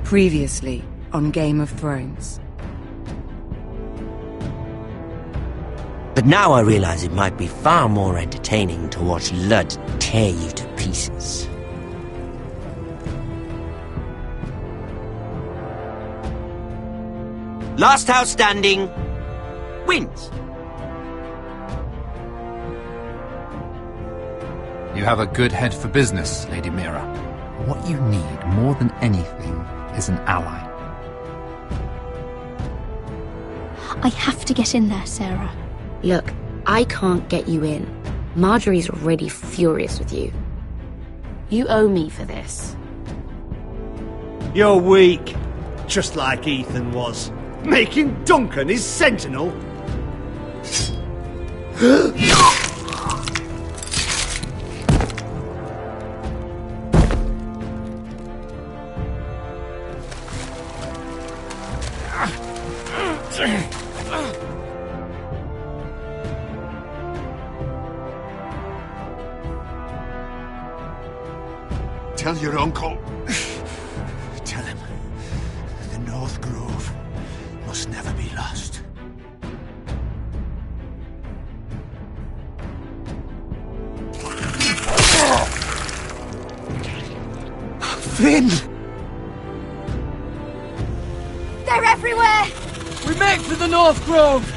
Previously on Game of Thrones. But now I realize it might be far more entertaining to watch Ludd tear you to pieces. Last house standing wins. You have a good head for business, Lady Mira. What you need more than anything is an ally. I have to get in there, Sarah. Look, I can't get you in. Marjorie's already furious with you. You owe me for this. You're weak. Just like Ethan was. Making Duncan his sentinel. Tell your uncle. Tell him the North Grove must never be lost. Finn! They're everywhere! We make for the North Grove!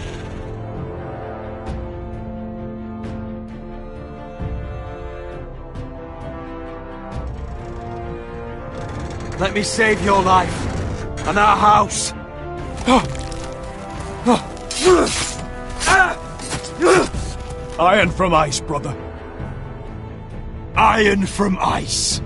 Let me save your life and our house. Iron from ice, brother. Iron from ice.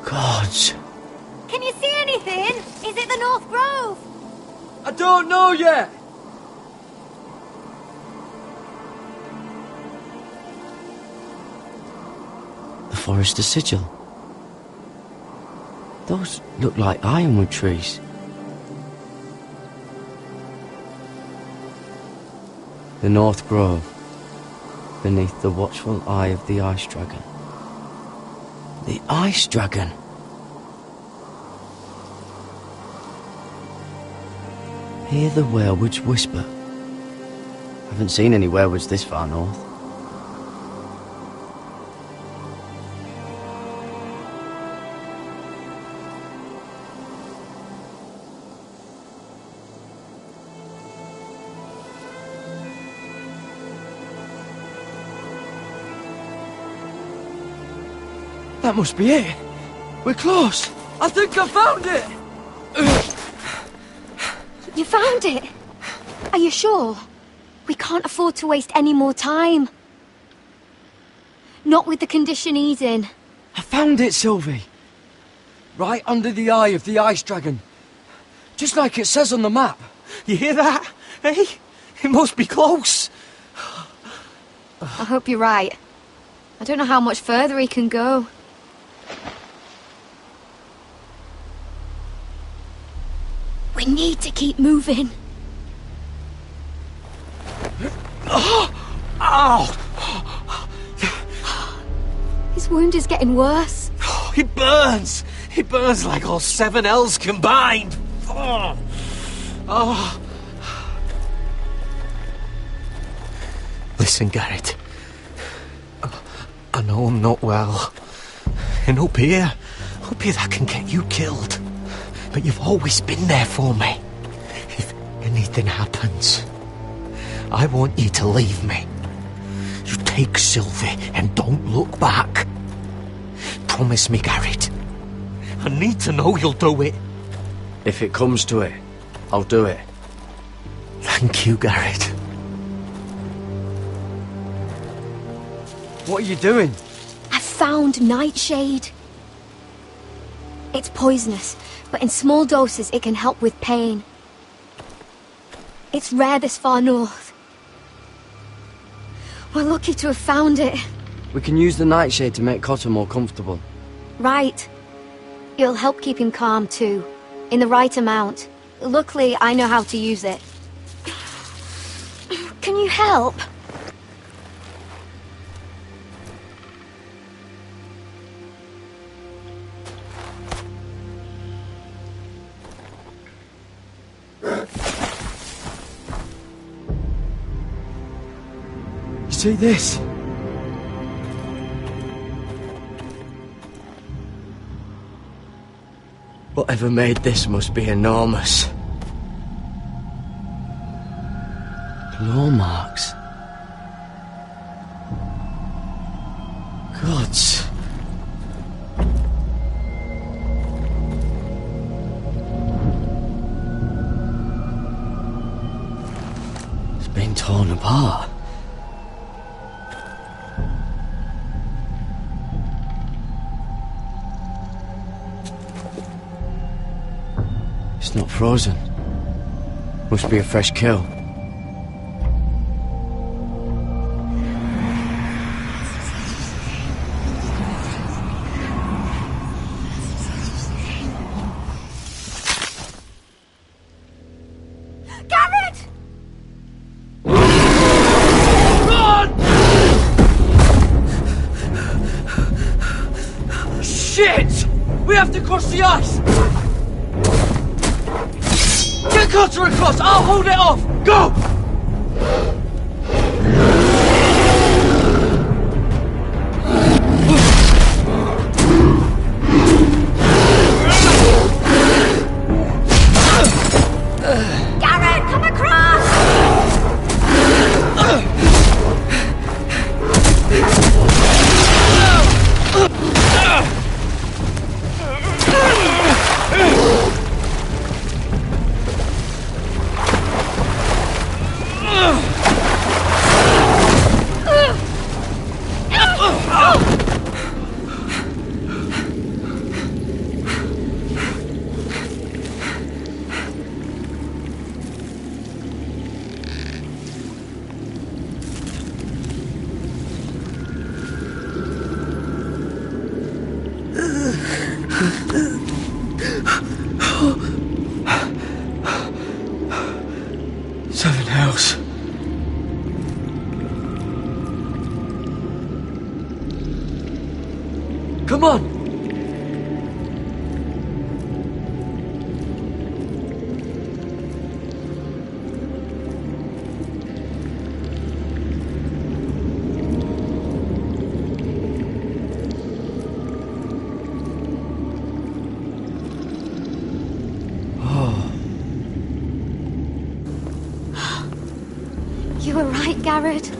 Gods. Can you see anything? Is it the North Grove? I don't know yet. The Forester Sigil. Those look like ironwood trees. The North Grove, beneath the watchful eye of the Ice Dragon. The Ice Dragon? Hear the werewolves whisper. Haven't seen any werewolves this far north. That must be it. We're close. I think I found it. You found it? Are you sure? We can't afford to waste any more time. Not with the condition he's in. I found it, Sylvie. Right under the eye of the Ice Dragon. Just like it says on the map. You hear that? Hey? It must be close. I hope you're right. I don't know how much further he can go. We need to keep moving. Ow! His wound is getting worse. It burns! It burns like all 7 L's combined! Oh. Listen, Garrett. I know I'm not well. And up here that can get you killed. But you've always been there for me. If anything happens, I want you to leave me. You take Sylvie and don't look back. Promise me, Garrett. I need to know you'll do it. If it comes to it, I'll do it. Thank you, Garrett. What are you doing? I found Nightshade. It's poisonous, but in small doses it can help with pain. It's rare this far north. We're lucky to have found it. We can use the nightshade to make Cotter more comfortable. Right. It'll help keep him calm, too. In the right amount. Luckily, I know how to use it. Can you help? You see this? Whatever made this must be enormous. Claw marks. Gods. It's been torn apart. It's not frozen. Must be a fresh kill. Garrett! Shit! We have to cross the ice! Get Cutter across! I'll hold it off! Go! Garrett, come across! Seven hells. Come on! You were right, Garrett.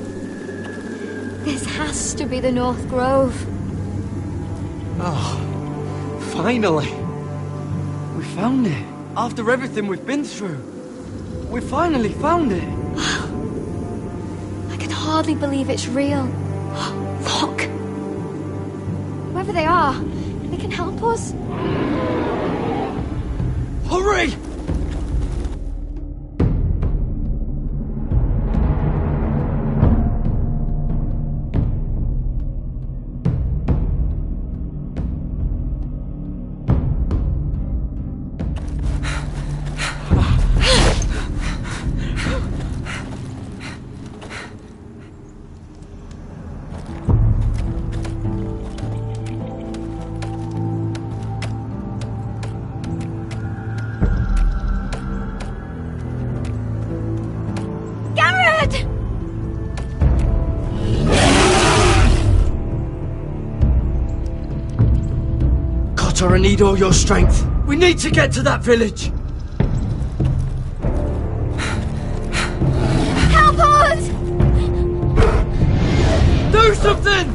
This has to be the North Grove. Oh, finally! We found it. After everything we've been through. We finally found it. I can hardly believe it's real. Look! Whoever they are, they can help us. Hurry! I need all your strength. We need to get to that village. Help us! Do something!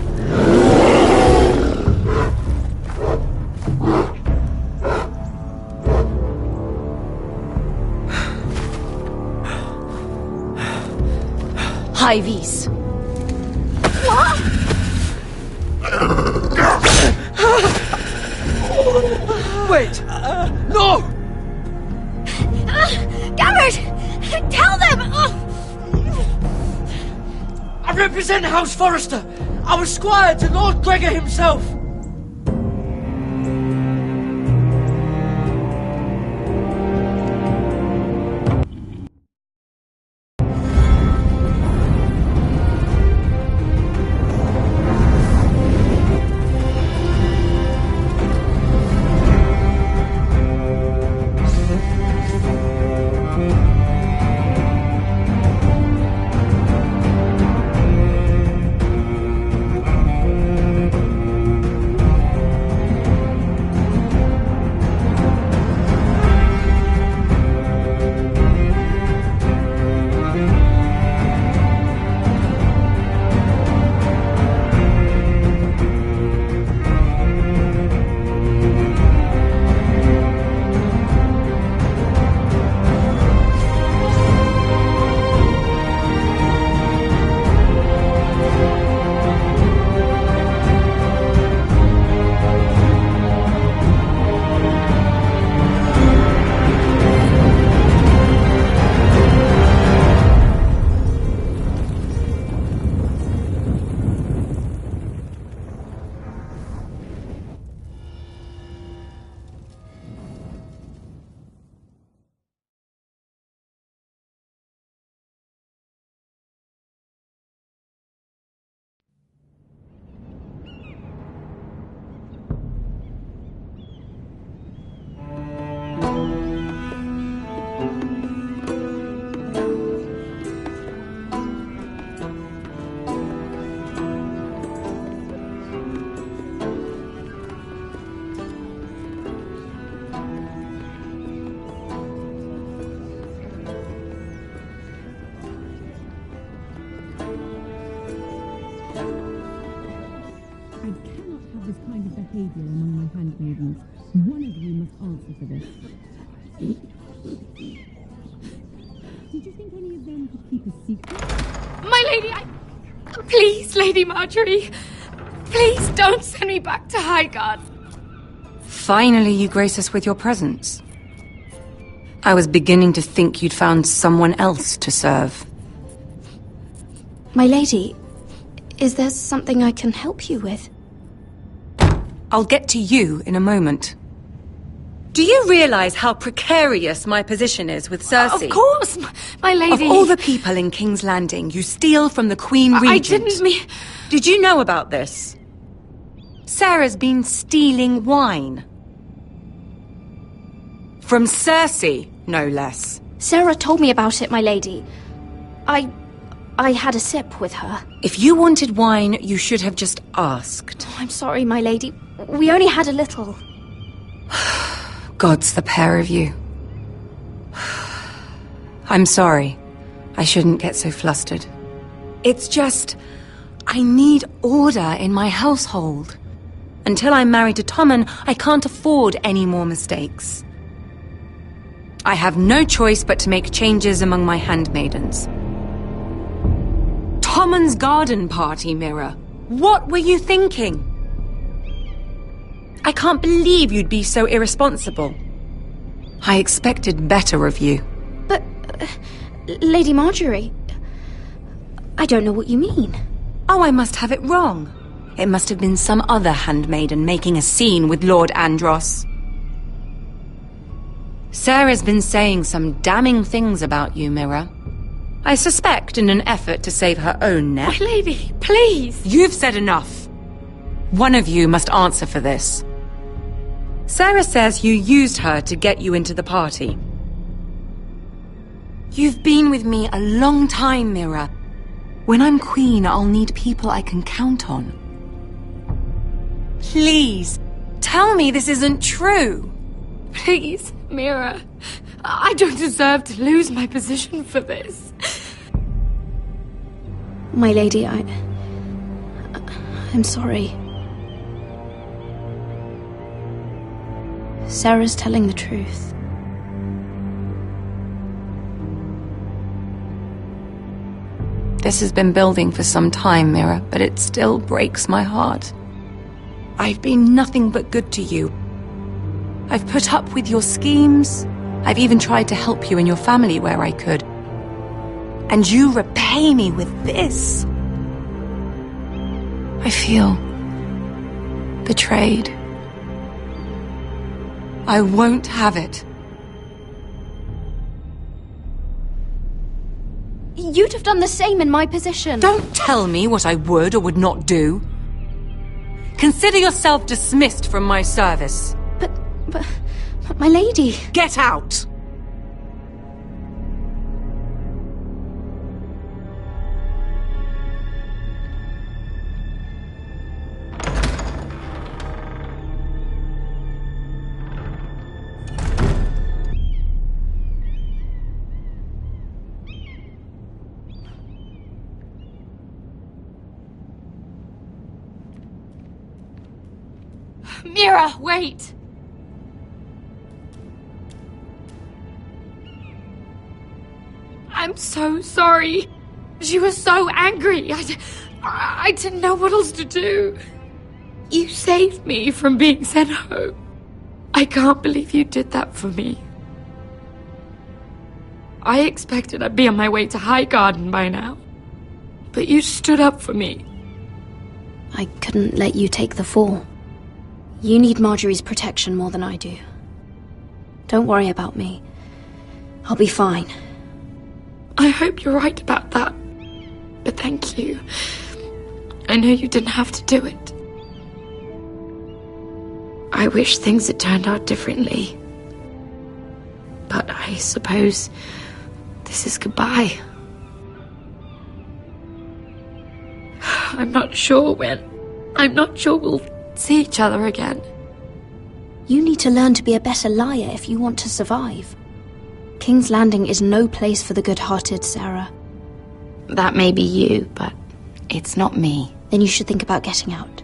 Hivies. What? Wait! No! Garrett! Tell them! I represent House Forrester. I was squire to Lord Gregor himself. behavior among my handmaidens. One of you must answer for this. Did you think any of them could keep a secret? My lady, Please, Lady Marjorie. Please don't send me back to Highgarden. Finally, you grace us with your presence. I was beginning to think you'd found someone else to serve. My lady, is there something I can help you with? I'll get to you in a moment. Do you realize how precarious my position is with Cersei? Of course, my lady. Of all the people in King's Landing, you steal from the Queen Regent. I didn't mean... Did you know about this? Sarah's been stealing wine. From Cersei, no less. Sarah told me about it, my lady. I had a sip with her. If you wanted wine, you should have just asked. Oh, I'm sorry, my lady. We only had a little. God's the pair of you. I'm sorry. I shouldn't get so flustered. It's just... I need order in my household. Until I'm married to Tommen, I can't afford any more mistakes. I have no choice but to make changes among my handmaidens. Tommen's garden party, Mira. What were you thinking? I can't believe you'd be so irresponsible. I expected better of you. But, Lady Marjorie, I don't know what you mean. Oh, I must have it wrong. It must have been some other handmaiden making a scene with Lord Andros. Sarah's been saying some damning things about you, Mira. I suspect in an effort to save her own neck. My lady, please! You've said enough. One of you must answer for this. Sarah says you used her to get you into the party. You've been with me a long time, Mira. When I'm queen, I'll need people I can count on. Please, tell me this isn't true. Please, Mira. I don't deserve to lose my position for this. My lady, I'm sorry. Sarah's telling the truth. This has been building for some time, Mira, but it still breaks my heart. I've been nothing but good to you. I've put up with your schemes. I've even tried to help you and your family where I could. And you repay me with this. I feel betrayed. I won't have it. You'd have done the same in my position. Don't tell me what I would or would not do. Consider yourself dismissed from my service. But my lady... Get out! Mira, wait! I'm so sorry. She was so angry. I didn't know what else to do. You saved me from being sent home. I can't believe you did that for me. I expected I'd be on my way to High Garden by now. But you stood up for me. I couldn't let you take the fall. You need Marjorie's protection more than I do. Don't worry about me. I'll be fine. I hope you're right about that. But thank you. I know you didn't have to do it. I wish things had turned out differently. But I suppose this is goodbye. I'm not sure when. I'm not sure we'll see each other again. You need to learn to be a better liar if you want to survive. King's Landing is no place for the good-hearted, Sarah. That may be you, but it's not me. Then you should think about getting out.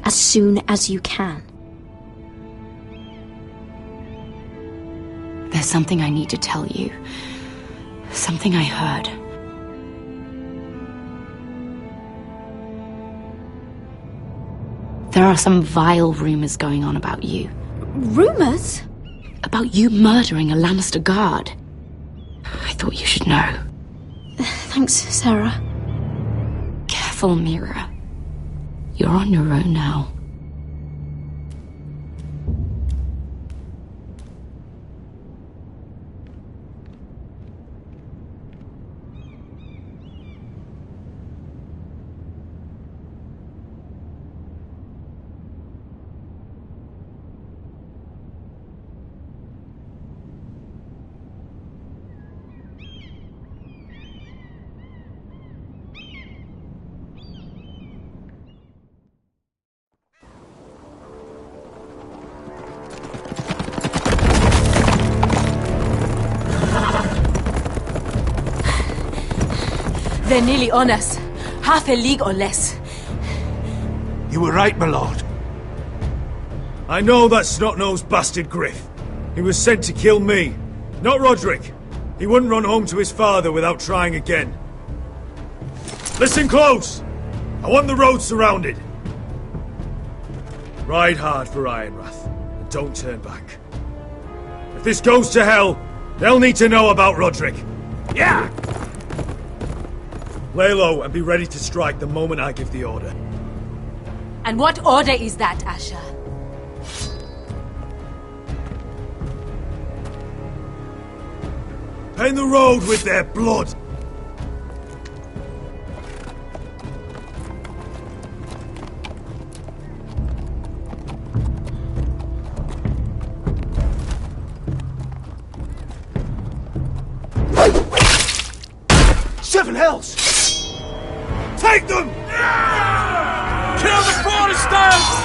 As soon as you can. There's something I need to tell you. Something I heard. There are some vile rumors going on about you. Rumors? About you murdering a Lannister guard. I thought you should know. Thanks, Sarah. Careful, Mira. You're on your own now. They're nearly on us. Half a league or less. You were right, my lord. I know that snot-nosed bastard Griff. He was sent to kill me, not Roderick. He wouldn't run home to his father without trying again. Listen close! I want the road surrounded. Ride hard for Ironrath, and don't turn back. If this goes to hell, they'll need to know about Roderick. Yeah! Lay low and be ready to strike the moment I give the order. And what order is that, Asher? Paint the road with their blood! Seven hells! Take them! Kill the Protestants!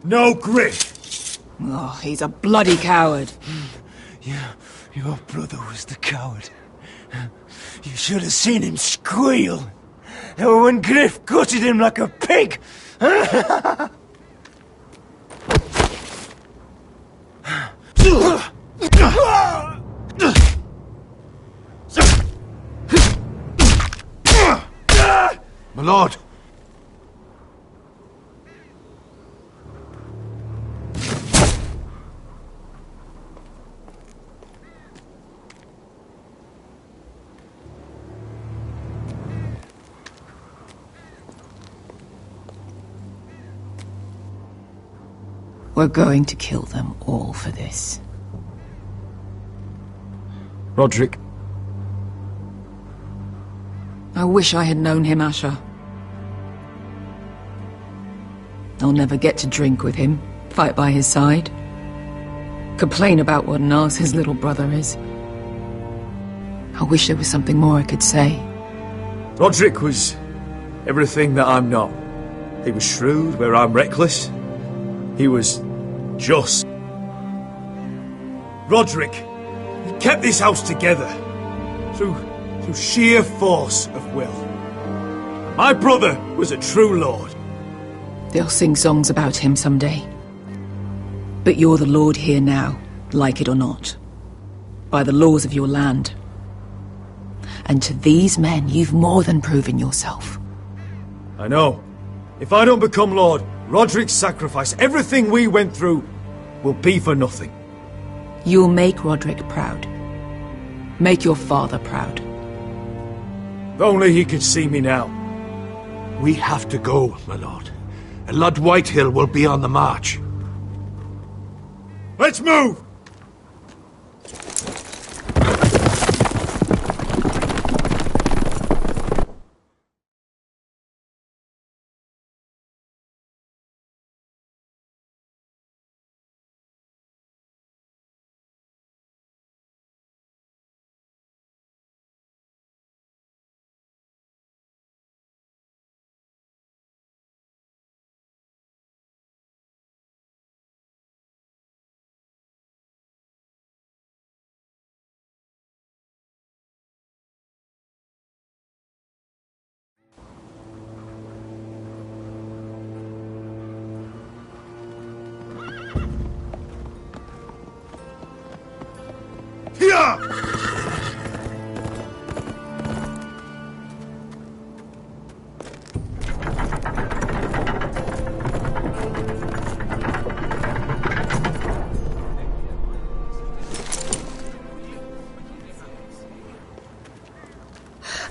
No Griff! Oh, he's a bloody coward. Your brother was the coward. You should have seen him squeal. When Griff gutted him like a pig. My lord! We're going to kill them all for this. Roderick. I wish I had known him, Asher. I'll never get to drink with him, fight by his side, complain about what an arse his little brother is. I wish there was something more I could say. Roderick was everything that I'm not. He was shrewd where I'm reckless. He was just. Roderick, he kept this house together through sheer force of will. My brother was a true lord. They'll sing songs about him someday. But you're the lord here now, like it or not. By the laws of your land. And to these men, you've more than proven yourself. I know. If I don't become lord, Roderick's sacrifice, everything we went through, will be for nothing. You'll make Roderick proud. Make your father proud. If only he could see me now. We have to go, my lord. Lord Whitehill will be on the march. Let's move!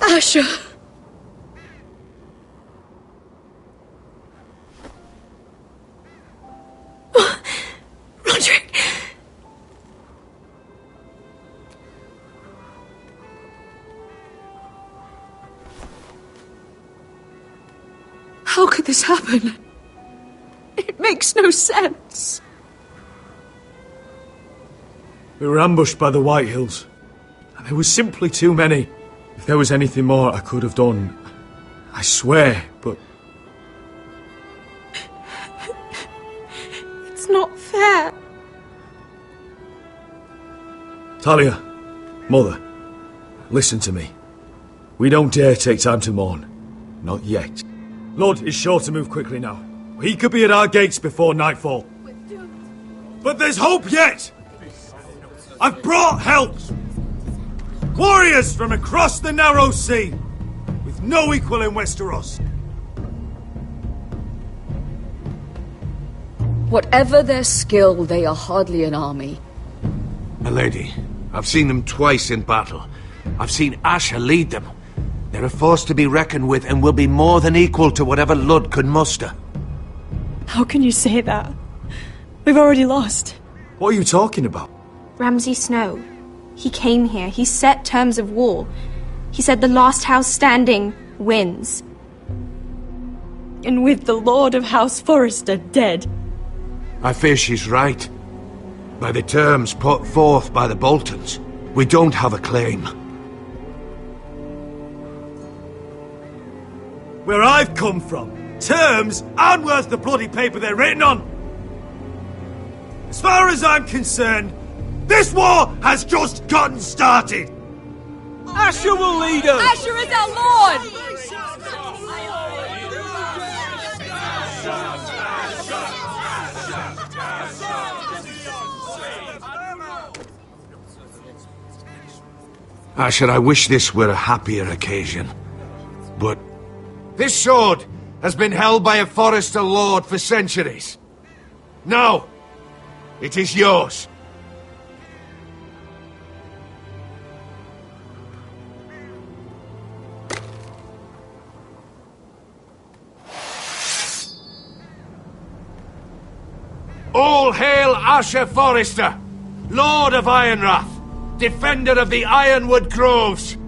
Asher! Roderick! How could this happen? It makes no sense. We were ambushed by the Whitehills, and there was simply too many. If there was anything more I could have done, I swear, but... It's not fair. Talia, Mother, listen to me. We don't dare take time to mourn. Not yet. Lord is sure to move quickly now. He could be at our gates before nightfall. But there's hope yet! I've brought help! Warriors from across the narrow sea, with no equal in Westeros. Whatever their skill, they are hardly an army. My lady, I've seen them twice in battle. I've seen Asher lead them. They're a force to be reckoned with and will be more than equal to whatever Lud could muster. How can you say that? We've already lost. What are you talking about? Ramsay Snow. He came here. He set terms of war. He said the last house standing wins. And with the Lord of House Forrester dead. I fear she's right. By the terms put forth by the Boltons, we don't have a claim. Where I've come from, terms aren't worth the bloody paper they're written on. As far as I'm concerned, this war has just gotten started! Asher will lead us! Asher is our lord! Asher, I wish this were a happier occasion. But This sword has been held by a Forester lord for centuries. Now, it is yours. All hail Asher Forester, Lord of Ironrath, defender of the Ironwood Groves.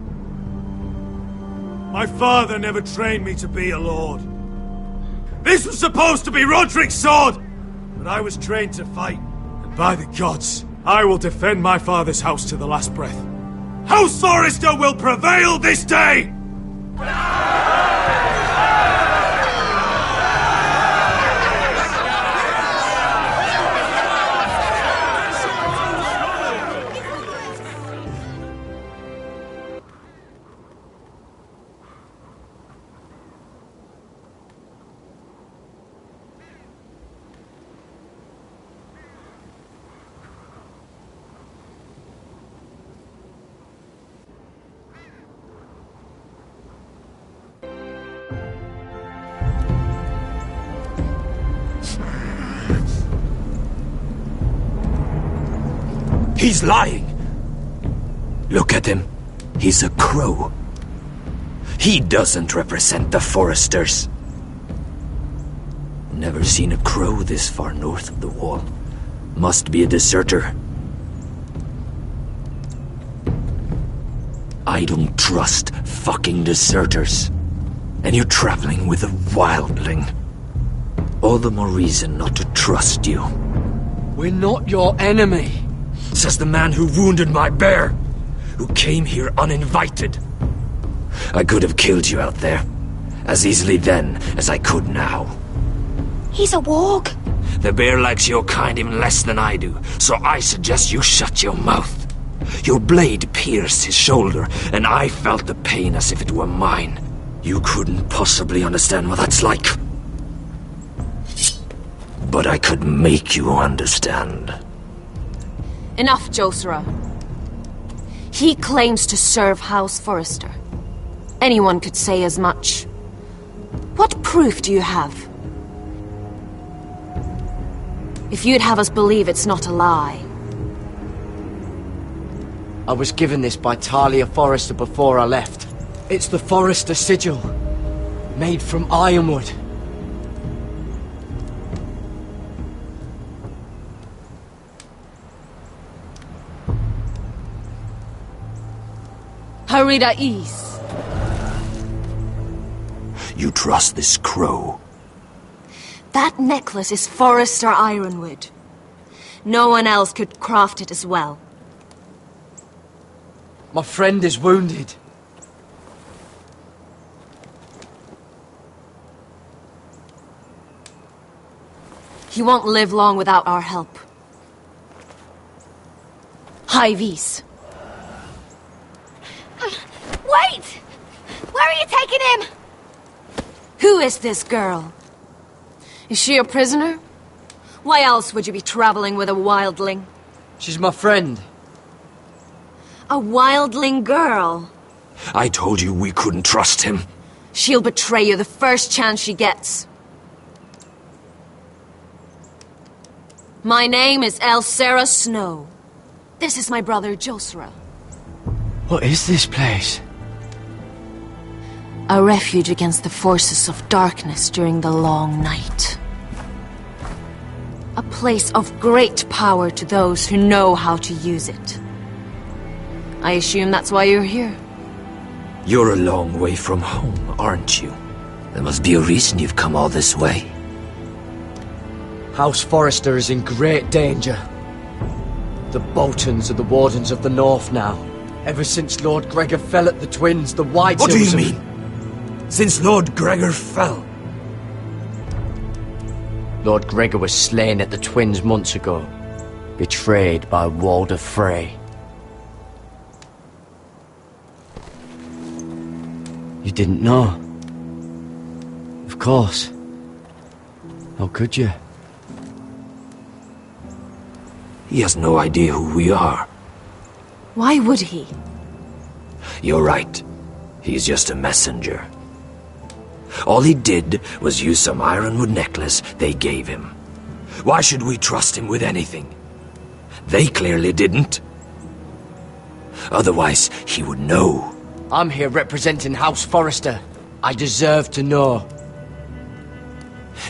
My father never trained me to be a lord. This was supposed to be Roderick's sword, but I was trained to fight. And by the gods, I will defend my father's house to the last breath. House Forester will prevail this day! He's lying. Look at him. He's a crow. He doesn't represent the Foresters. Never seen a crow this far north of the wall. Must be a deserter. I don't trust fucking deserters. And you're traveling with a wildling. All the more reason not to trust you. We're not your enemy. Says the man who wounded my bear, who came here uninvited. I could have killed you out there, as easily then as I could now. He's a warg. The bear likes your kind even less than I do, so I suggest you shut your mouth. Your blade pierced his shoulder, and I felt the pain as if it were mine. You couldn't possibly understand what that's like. But I could make you understand. Enough, Josera. He claims to serve House Forester. Anyone could say as much. What proof do you have? If you'd have us believe it's not a lie. I was given this by Talia Forester before I left. It's the Forester sigil, made from ironwood. Harida East. You trust this crow? That necklace is Forester Ironwood. No one else could craft it as well. My friend is wounded. He won't live long without our help. High Vis. Wait! Where are you taking him? Who is this girl? Is she a prisoner? Why else would you be traveling with a wildling? She's my friend. A wildling girl? I told you we couldn't trust him. She'll betray you the first chance she gets. My name is Elsera Snow. This is my brother Josera. What is this place? A refuge against the forces of darkness during the long night. A place of great power to those who know how to use it. I assume that's why you're here. You're a long way from home, aren't you? There must be a reason you've come all this way. House Forester is in great danger. The Boltons are the Wardens of the North now. Ever since Lord Gregor fell at the Twins, the White What do Hills you mean? Since Lord Gregor fell? Lord Gregor was slain at the Twins months ago, betrayed by Walder Frey. You didn't know? Of course. How could you? He has no idea who we are. Why would he? You're right. He's just a messenger. All he did was use some ironwood necklace they gave him. Why should we trust him with anything? They clearly didn't. Otherwise, he would know. I'm here representing House Forrester. I deserve to know.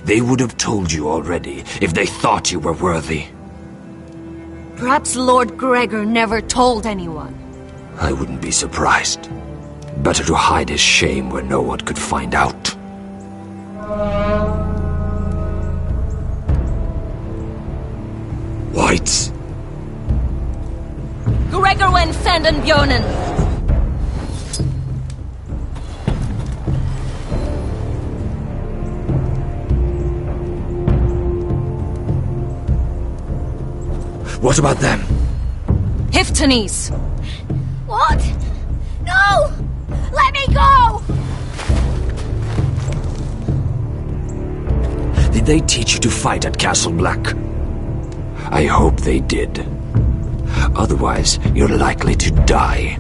They would have told you already if they thought you were worthy. Perhaps Lord Gregor never told anyone. I wouldn't be surprised. Better to hide his shame where no one could find out. Whites. Gregor wen senden bjonen. What about them? Hiftanes. What? No! Let me go! Did they teach you to fight at Castle Black? I hope they did. Otherwise, you're likely to die.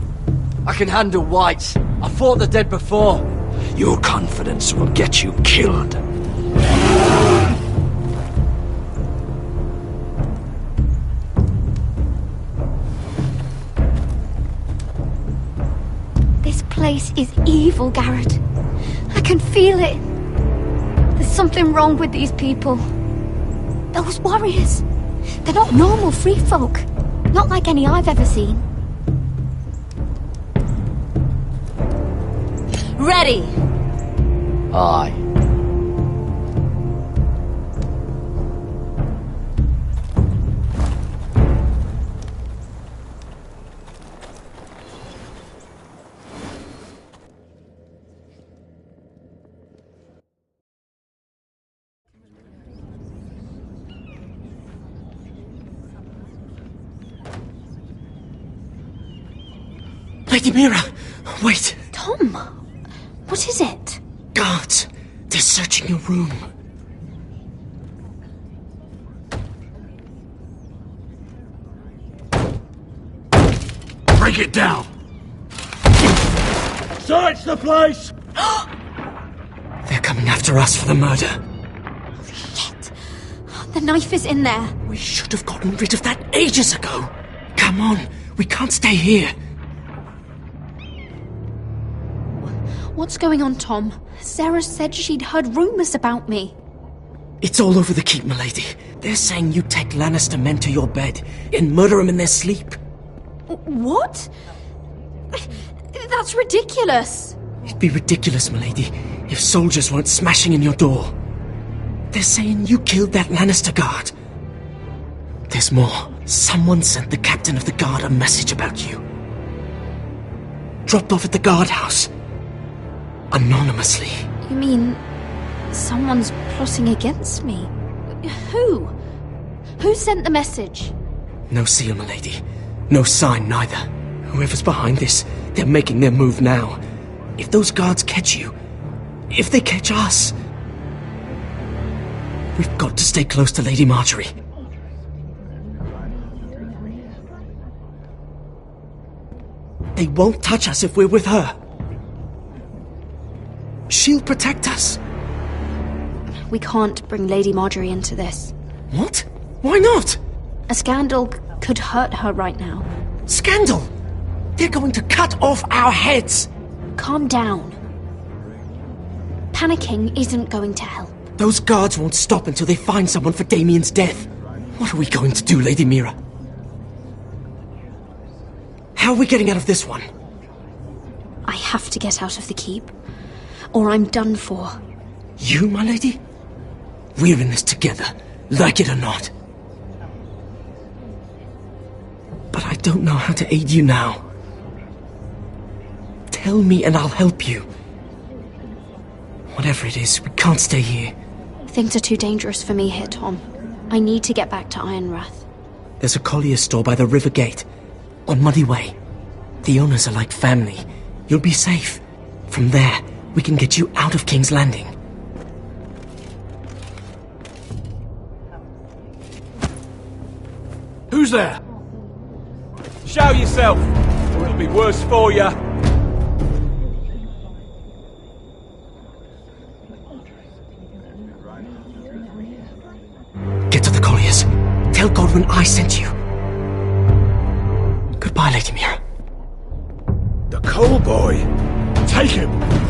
I can handle whites. I fought the dead before. Your confidence will get you killed. This place is evil, Garrett. I can feel it. There's something wrong with these people. Those warriors. They're not normal free folk. Not like any I've ever seen. Ready! Aye. Lady Mira, wait. Tom, what is it? Guards, they're searching your room. Break it down! Search the place! They're coming after us for the murder. Shit. The knife is in there. We should have gotten rid of that ages ago. Come on, we can't stay here. What's going on, Tom? Sarah said she'd heard rumours about me. It's all over the keep, milady. They're saying you take Lannister men to your bed and murder them in their sleep. What? That's ridiculous. It'd be ridiculous, milady, if soldiers weren't smashing in your door. They're saying you killed that Lannister guard. There's more. Someone sent the captain of the guard a message about you. Dropped off at the guardhouse. Anonymously. You mean someone's plotting against me? Who? Who sent the message? No seal, milady. No sign, neither. Whoever's behind this, they're making their move now. If those guards catch you, if they catch us, we've got to stay close to Lady Marjorie. They won't touch us if we're with her. She'll protect us. We can't bring Lady Marjorie into this. What? Why not? A scandal could hurt her right now. Scandal? They're going to cut off our heads. Calm down. Panicking isn't going to help. Those guards won't stop until they find someone for Damien's death. What are we going to do, Lady Mira? How are we getting out of this one? I have to get out of the keep, or I'm done for. You, my lady? We're in this together, like it or not. But I don't know how to aid you now. Tell me and I'll help you. Whatever it is, we can't stay here. Things are too dangerous for me here, Tom. I need to get back to Ironrath. There's a collier's store by the river gate, on Muddy Way. The owners are like family. You'll be safe. From there, we can get you out of King's Landing. Who's there? Show yourself, or it'll be worse for you. than I sent you. Goodbye, Lady Mira. The coal boy. Take him.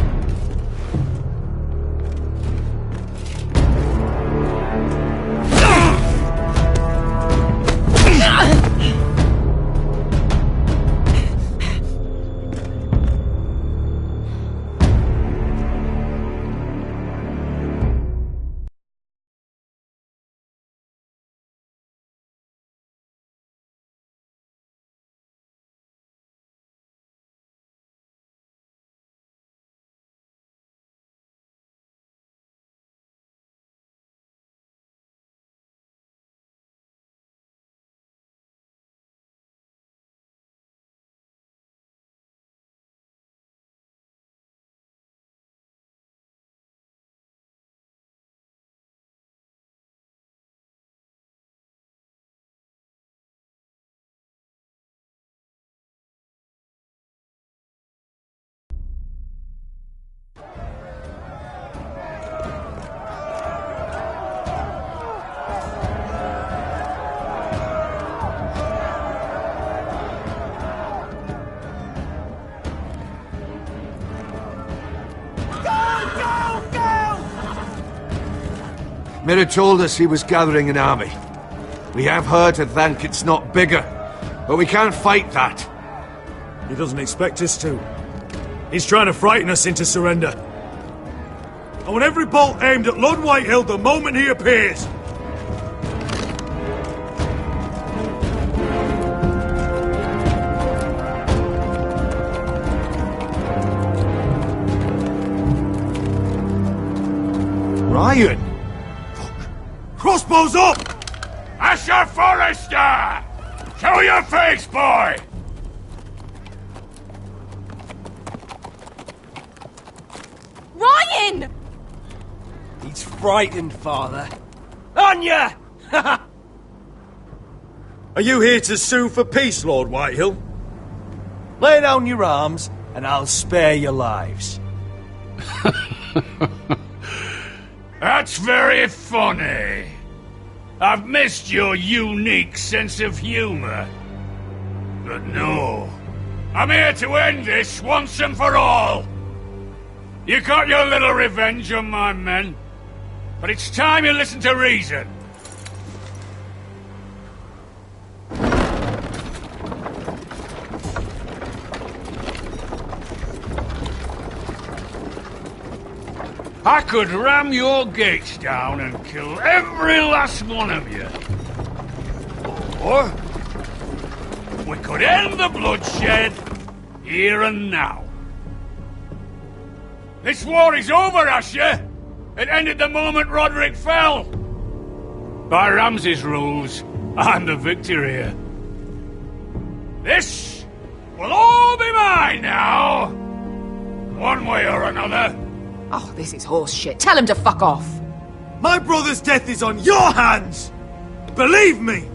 Mira told us he was gathering an army. We have her to thank it's not bigger, but we can't fight that. He doesn't expect us to. He's trying to frighten us into surrender. I want every bolt aimed at Lord Whitehill the moment he appears. Ryan! Crossbows up! Asher Forrester! Show your face, boy! Ryan! He's frightened, Father. Anya! Are you here to sue for peace, Lord Whitehill? Lay down your arms, and I'll spare your lives. That's very funny. I've missed your unique sense of humor. But no, I'm here to end this once and for all. You got your little revenge on my men, but it's time you listen to reason. I could ram your gates down and kill every last one of you. Or we could end the bloodshed here and now. This war is over, Asher. It ended the moment Roderick fell. By Ramsay's rules, I'm the victor here. This will all be mine now. One way or another. Oh, this is horse shit. Tell him to fuck off. My brother's death is on your hands! Believe me,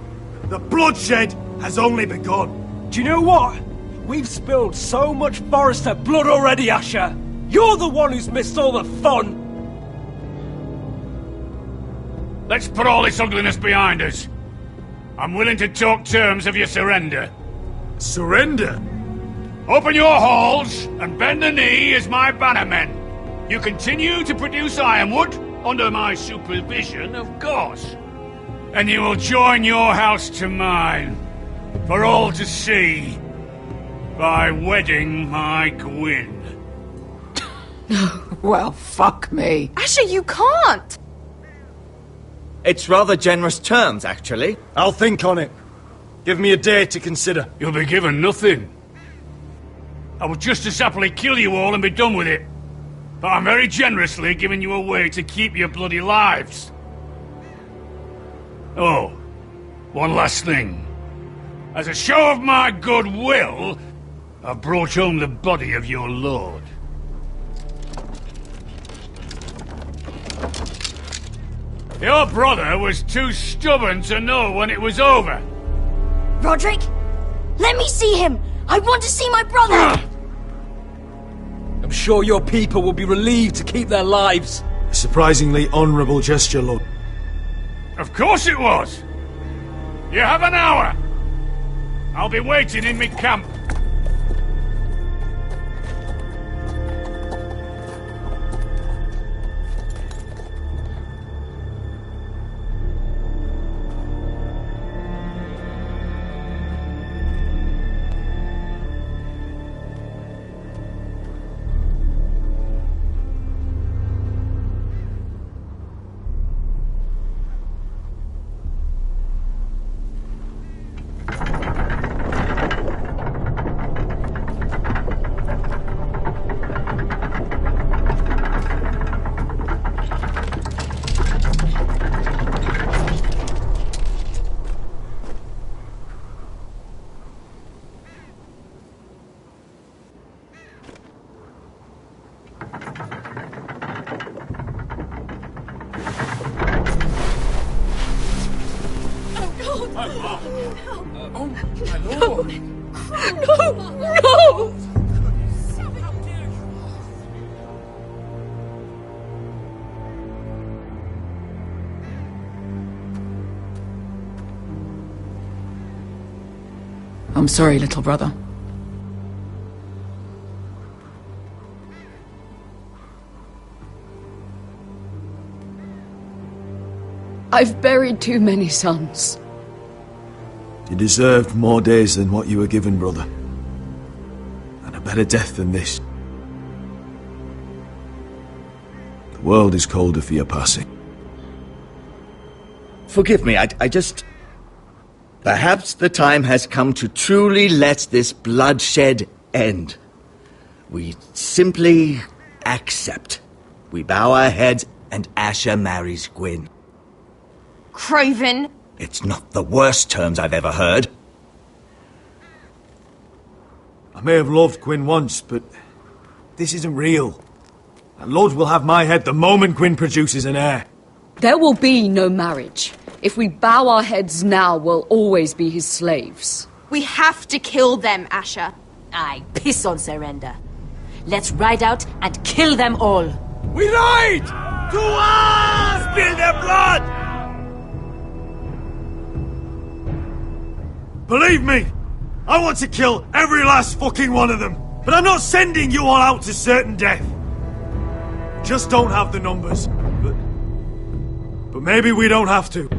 the bloodshed has only begun. Do you know what? We've spilled so much Forrester blood already, Asher. You're the one who's missed all the fun. Let's put all this ugliness behind us. I'm willing to talk terms of your surrender. Surrender? Open your halls and bend the knee as my bannermen. You continue to produce ironwood, under my supervision, of course. And you will join your house to mine, for all to see, by wedding my Gwyn. Well, fuck me. Asher, you can't! It's rather generous terms, actually. I'll think on it. Give me a day to consider. You'll be given nothing. I would just as happily kill you all and be done with it. But I'm very generously giving you a way to keep your bloody lives. Oh, one last thing. As a show of my goodwill, I've brought home the body of your lord. Your brother was too stubborn to know when it was over. Roderick, let me see him! I want to see my brother! I'm sure your people will be relieved to keep their lives. A surprisingly honourable gesture, Lord. Of course it was! You have an hour! I'll be waiting in me camp. No! I'm sorry, little brother. I've buried too many sons. You deserved more days than what you were given, brother. And a better death than this. The world is colder for your passing. Forgive me, I just... Perhaps the time has come to truly let this bloodshed end. We simply accept. We bow our heads and Asher marries Gwyn. Craven! It's not the worst terms I've ever heard. I may have loved Gwyn once, but this isn't real. And Lud will have my head the moment Gwyn produces an heir. There will be no marriage. If we bow our heads now, we'll always be his slaves. We have to kill them, Asher. Aye, piss on surrender. Let's ride out and kill them all. We ride! To us! Spill their blood! Believe me, I want to kill every last fucking one of them. But I'm not sending you all out to certain death. Just don't have the numbers. But maybe we don't have to.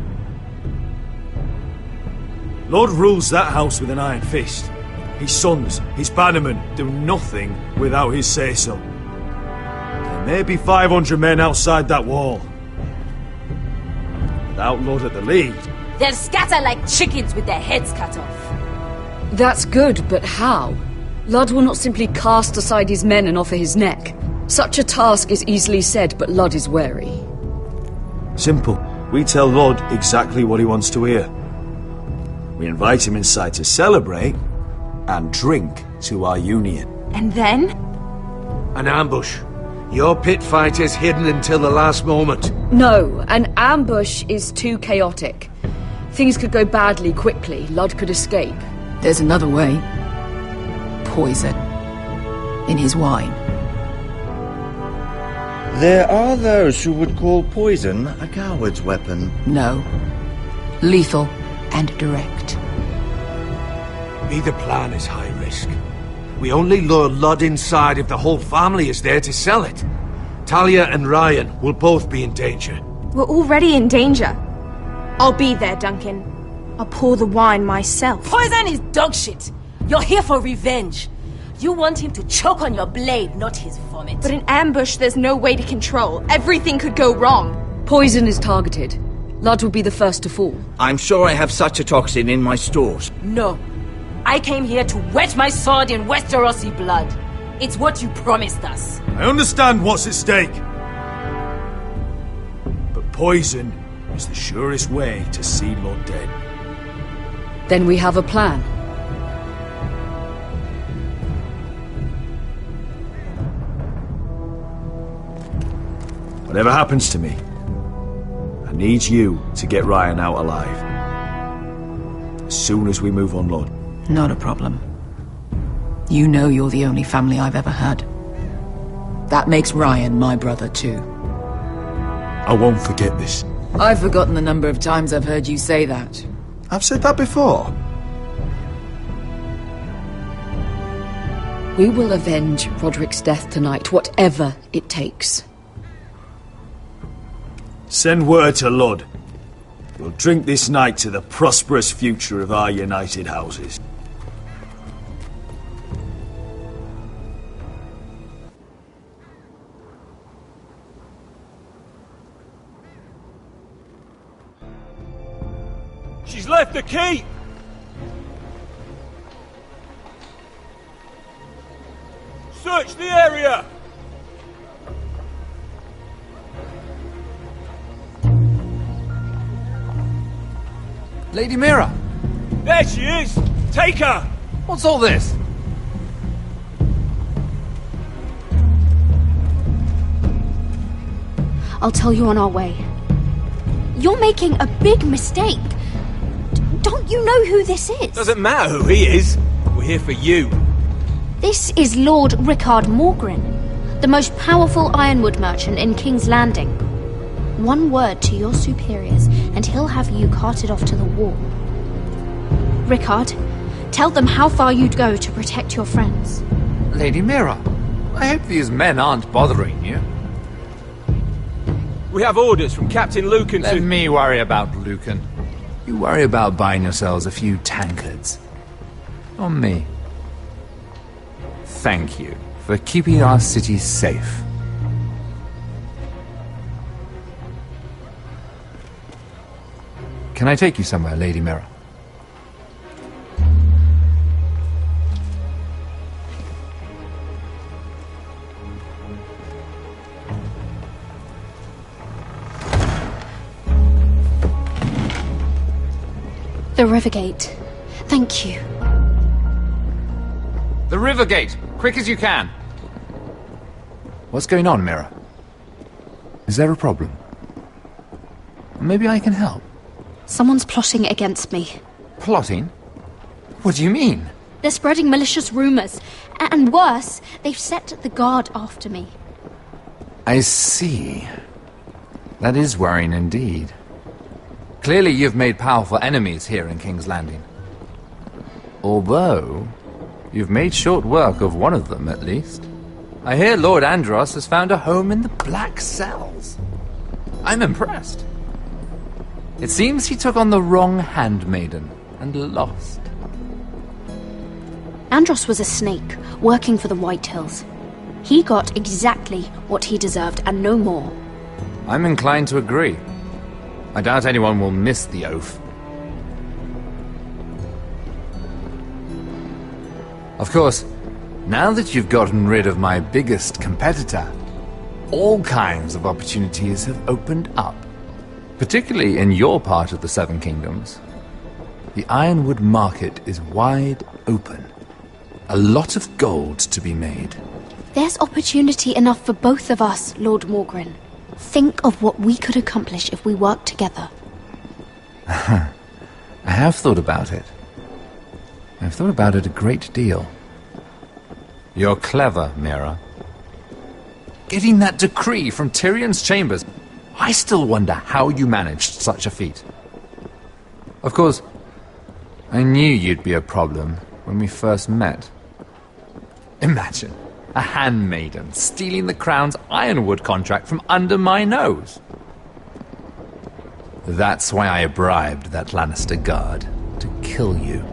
Lord rules that house with an iron fist. His sons, his bannermen, do nothing without his say-so. There may be 500 men outside that wall. Without Lord at the lead... They'll scatter like chickens with their heads cut off. That's good, but how? Lud will not simply cast aside his men and offer his neck. Such a task is easily said, but Lud is wary. Simple. We tell Lord exactly what he wants to hear. We invite him inside to celebrate and drink to our union. And then? An ambush. Your pit fight is hidden until the last moment. No, an ambush is too chaotic. Things could go badly quickly. Lud could escape. There's another way. Poison. In his wine. There are those who would call poison a coward's weapon. No. Lethal and direct. Either plan is high risk. We only lure Lud inside if the whole family is there to sell it. Talia and Ryan will both be in danger. We're already in danger. I'll be there, Duncan. I'll pour the wine myself. Poison is dog shit. You're here for revenge. You want him to choke on your blade, not his vomit. But in ambush, there's no way to control. Everything could go wrong. Poison is targeted. Lud will be the first to fall. I'm sure I have such a toxin in my stores. No. I came here to wet my sword in Westerosi blood. It's what you promised us. I understand what's at stake. But poison is the surest way to see Lord dead. Then we have a plan. Whatever happens to me, I need you to get Ryan out alive. As soon as we move on, Lord. Not a problem. You know you're the only family I've ever had. That makes Ryan my brother too. I won't forget this. I've forgotten the number of times I've heard you say that. I've said that before. We will avenge Roderick's death tonight, whatever it takes. Send word to Lud. We'll drink this night to the prosperous future of our united houses. She's left the keep! Search the area! Lady Mira! There she is! Take her! What's all this? I'll tell you on our way. You're making a big mistake. Don't you know who this is? Doesn't matter who he is. We're here for you. This is Lord Rickard Morgren, the most powerful ironwood merchant in King's Landing. One word to your superiors, and he'll have you carted off to the wall. Rickard, tell them how far you'd go to protect your friends. Lady Mira, I hope these men aren't bothering you. We have orders from Captain Lucan Let me worry about Lucan. You worry about buying yourselves a few tankards. On me. Thank you for keeping our city safe. Can I take you somewhere, Lady Mira? The Rivergate. Thank you. The Rivergate! Quick as you can! What's going on, Mira? Is there a problem? Maybe I can help. Someone's plotting against me. Plotting? What do you mean? They're spreading malicious rumors. And worse, they've set the guard after me. I see. That is worrying indeed. Clearly you've made powerful enemies here in King's Landing. Although, you've made short work of one of them, at least. I hear Lord Andros has found a home in the Black Cells. I'm impressed. It seems he took on the wrong handmaiden and lost. Andros was a snake, working for the White Hills. He got exactly what he deserved, and no more. I'm inclined to agree. I doubt anyone will miss the oath. Of course, now that you've gotten rid of my biggest competitor, all kinds of opportunities have opened up. Particularly in your part of the Seven Kingdoms. The ironwood market is wide open. A lot of gold to be made. There's opportunity enough for both of us, Lord Morgren. Think of what we could accomplish if we worked together. I have thought about it. I've thought about it a great deal. You're clever, Mira. Getting that decree from Tyrion's chambers, I still wonder how you managed such a feat. Of course, I knew you'd be a problem when we first met. Imagine a handmaiden stealing the crown's ironwood contract from under my nose. That's why I bribed that Lannister guard to kill you.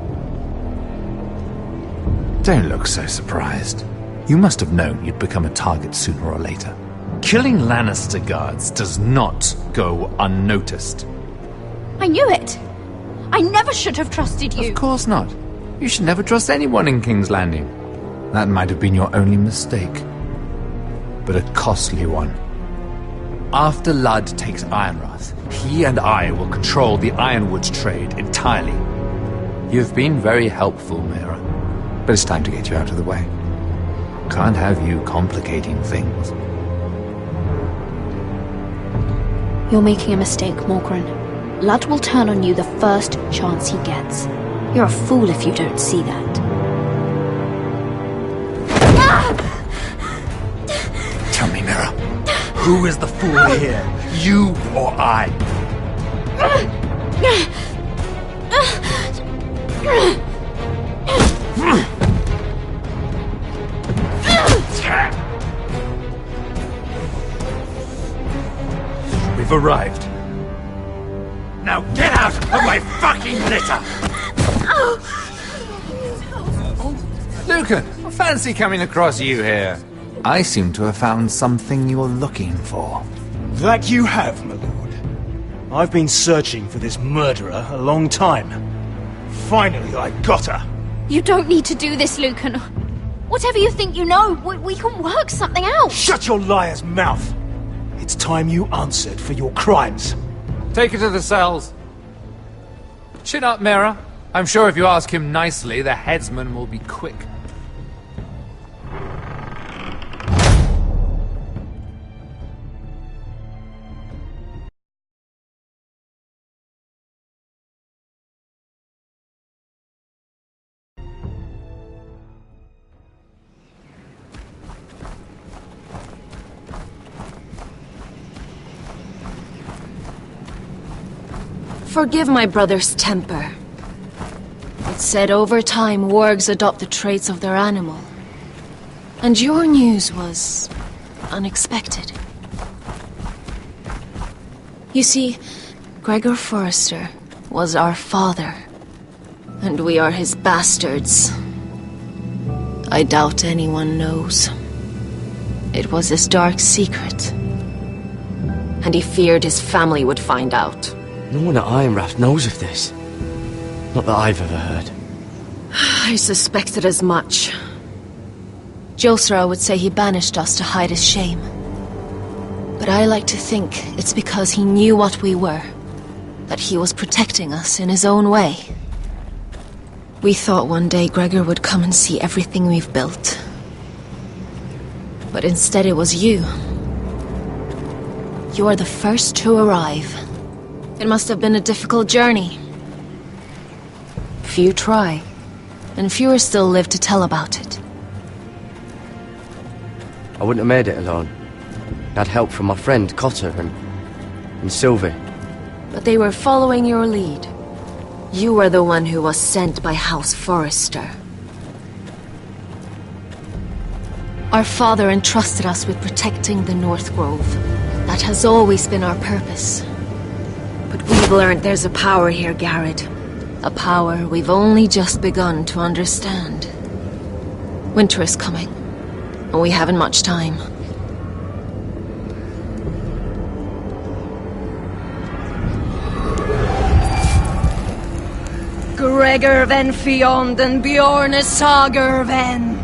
Don't look so surprised. You must have known you'd become a target sooner or later. Killing Lannister guards does not go unnoticed. I knew it! I never should have trusted you! Of course not. You should never trust anyone in King's Landing. That might have been your only mistake. But a costly one. After Ludd takes Ironrath, he and I will control the ironwood trade entirely. You've been very helpful, Mira. But it's time to get you out of the way. Can't have you complicating things. You're making a mistake, Morgren. Ludd will turn on you the first chance he gets. You're a fool if you don't see that. Tell me, Mira, who is the fool here? You or I? We've arrived. Now get out of my fucking litter! Lucan, I fancy coming across you here. I seem to have found something you're looking for. That you have, my lord. I've been searching for this murderer a long time. Finally, I got her. You don't need to do this, Lucan. Whatever you think you know, we can work something out. Shut your liar's mouth. It's time you answered for your crimes. Take her to the cells. Chin up, Mira. I'm sure if you ask him nicely, the headsman will be quick. Forgive my brother's temper. It's said over time wargs adopt the traits of their animal. And your news was unexpected. You see, Gregor Forrester was our father, and we are his bastards. I doubt anyone knows. It was his dark secret, and he feared his family would find out. No one at Ironrath knows of this. Not that I've ever heard. I suspected as much. Josra would say he banished us to hide his shame. But I like to think it's because he knew what we were. That he was protecting us in his own way. We thought one day Gregor would come and see everything we've built. But instead it was you. You are the first to arrive. It must have been a difficult journey. Few try, and fewer still live to tell about it. I wouldn't have made it alone. I had help from my friend Cotter and Sylvie. But they were following your lead. You were the one who was sent by House Forrester. Our father entrusted us with protecting the North Grove. That has always been our purpose. But we've learned there's a power here, Garrett. A power we've only just begun to understand. Winter is coming, and we haven't much time. Gregor ven Fionden Bjorne Sager ven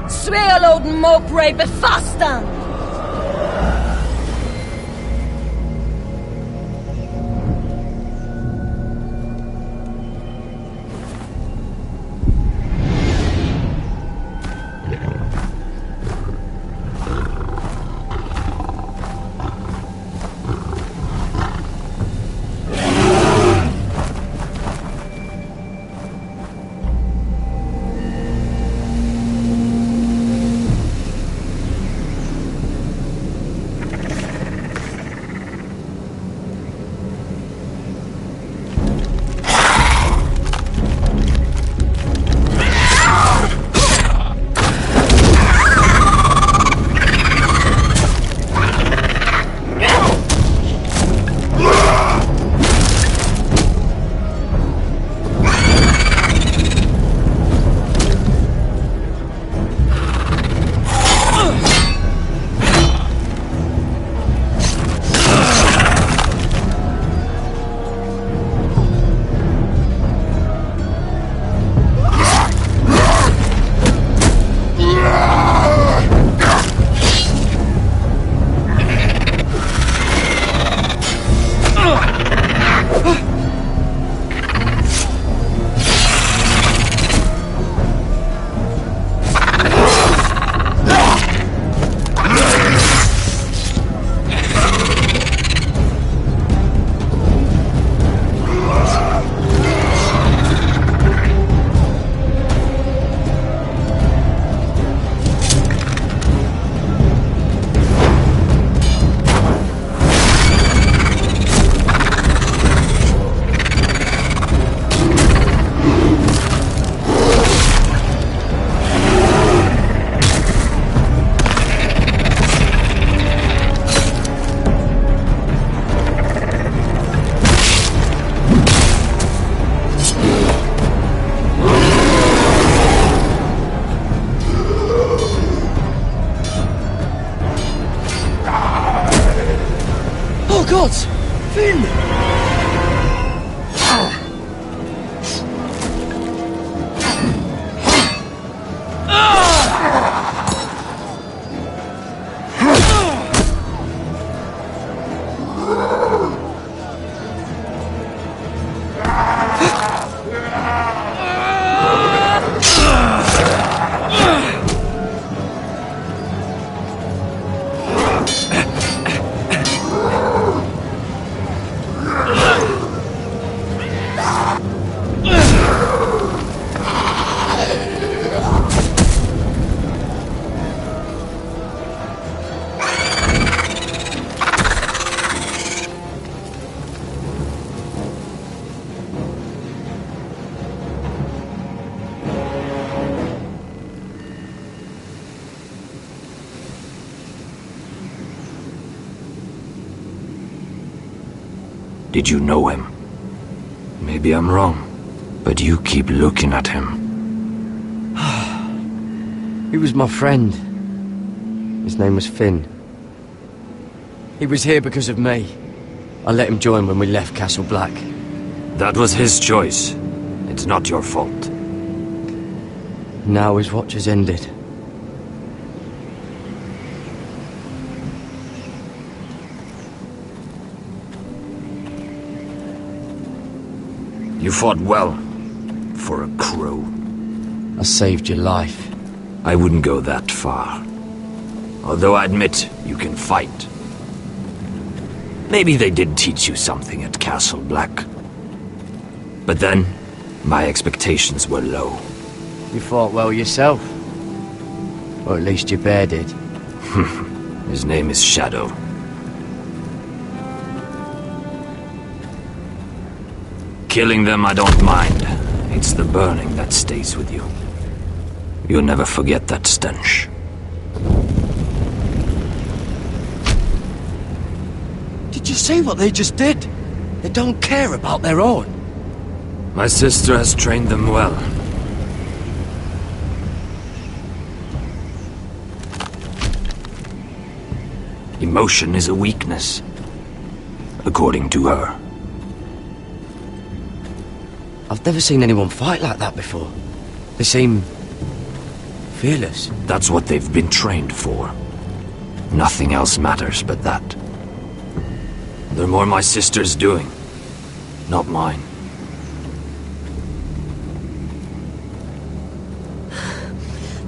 Svealoden Mopre befastan. Did you know him? Maybe I'm wrong, but you keep looking at him. He was my friend. His name was Finn. He was here because of me. I let him join when we left Castle Black. That was his choice. It's not your fault. Now his watch has ended. You fought well, for a crow. I saved your life. I wouldn't go that far. Although I admit, you can fight. Maybe they did teach you something at Castle Black. But then, my expectations were low. You fought well yourself. Or at least your bear did. His name is Shadow. Killing them I don't mind. It's the burning that stays with you. You'll never forget that stench. Did you see what they just did? They don't care about their own. My sister has trained them well. Emotion is a weakness, according to her. I've never seen anyone fight like that before. They seem fearless. That's what they've been trained for. Nothing else matters but that. They're more my sister's doing, not mine.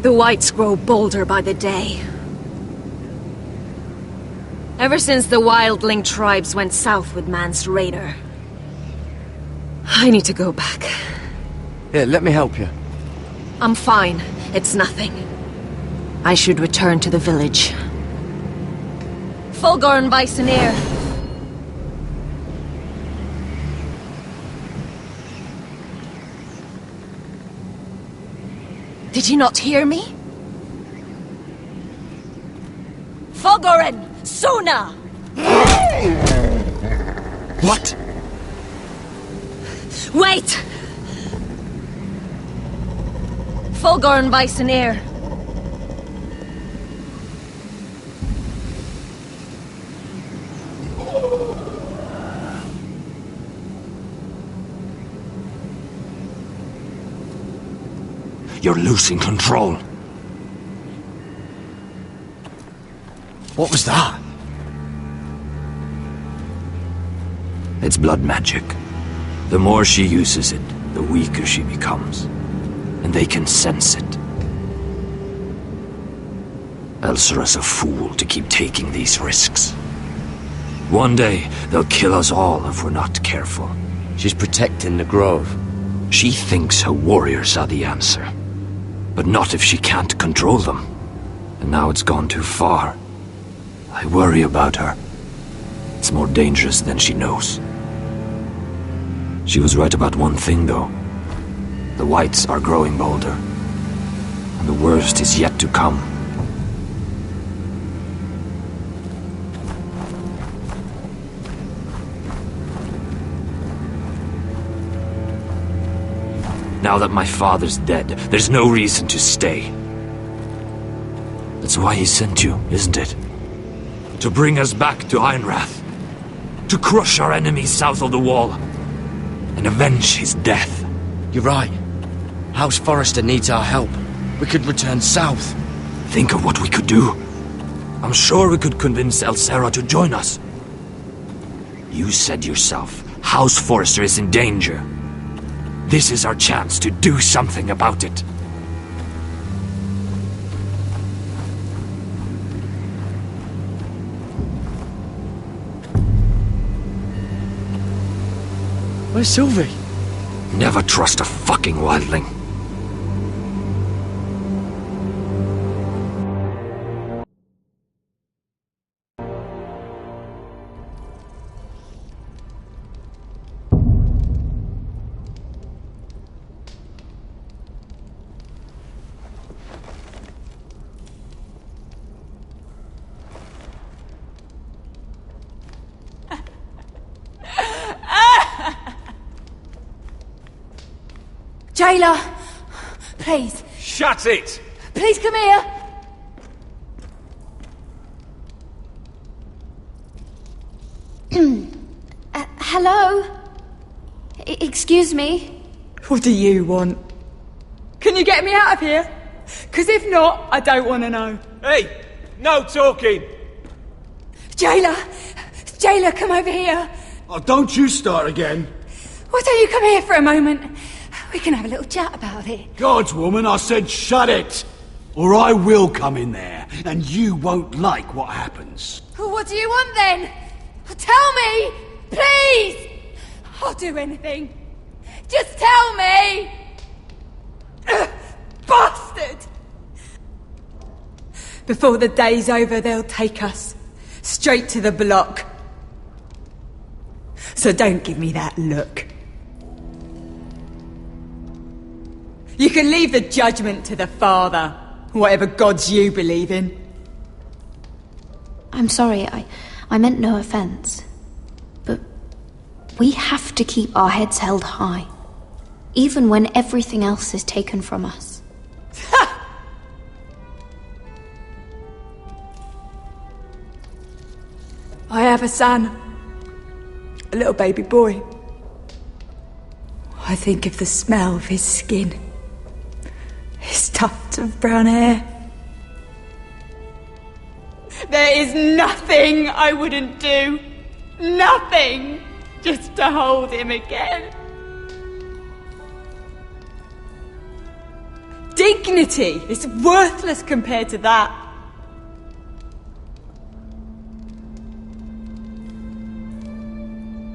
The whites grow bolder by the day. Ever since the wildling tribes went south with Man's raider. I need to go back. Here, let me help you. I'm fine. It's nothing. I should return to the village. Fulgorn Bisoneer. Did you not hear me? Fulgoren! Suna! What? Wait! Fulgorn Bisoneer. You're losing control. What was that? It's blood magic. The more she uses it, the weaker she becomes. And they can sense it. Elsera's a fool to keep taking these risks. One day, they'll kill us all if we're not careful. She's protecting the grove. She thinks her warriors are the answer. But not if she can't control them. And now it's gone too far. I worry about her. It's more dangerous than she knows. She was right about one thing, though. The whites are growing bolder. And the worst is yet to come. Now that my father's dead, there's no reason to stay. That's why he sent you, isn't it? To bring us back to Ironrath. To crush our enemies south of the wall. And avenge his death. You're right. House Forrester needs our help. We could return south. Think of what we could do. I'm sure we could convince Elsera to join us. You said yourself, House Forrester is in danger. This is our chance to do something about it. Where's Sylvie? Never trust a fucking wildling. Jailer! Please. Shut it! Please come here! Hello? Excuse me? What do you want? Can you get me out of here? Because if not, I don't want to know. Hey! No talking! Jailer! Jailer, come over here! Oh, don't you start again. Why don't you come here for a moment? We can have a little chat about it. God's woman, I said shut it! Or I will come in there, and you won't like what happens. Well, what do you want then? Tell me! Please! I'll do anything. Just tell me! Bastard! Before the day's over, they'll take us straight to the block. So don't give me that look. You can leave the judgment to the Father, whatever gods you believe in. I'm sorry, I meant no offense. But we have to keep our heads held high, even when everything else is taken from us. I have a son. A little baby boy. I think of the smell of his skin. His tuft of brown hair. There is nothing I wouldn't do. Nothing! Just to hold him again. Dignity is worthless compared to that.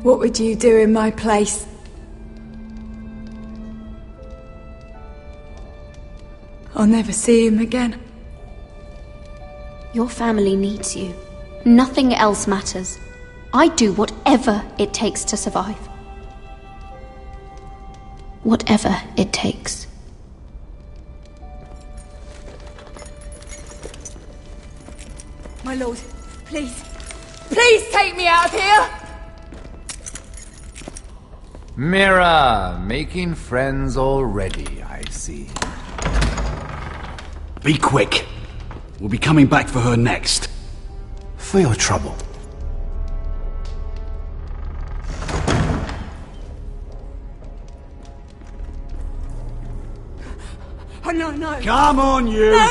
What would you do in my place? I'll never see him again. Your family needs you. Nothing else matters. I do whatever it takes to survive. Whatever it takes. My lord, please. Please take me out of here! Mira, making friends already, I see. Be quick. We'll be coming back for her next. For your trouble. Oh, no, no. Come on, you! No!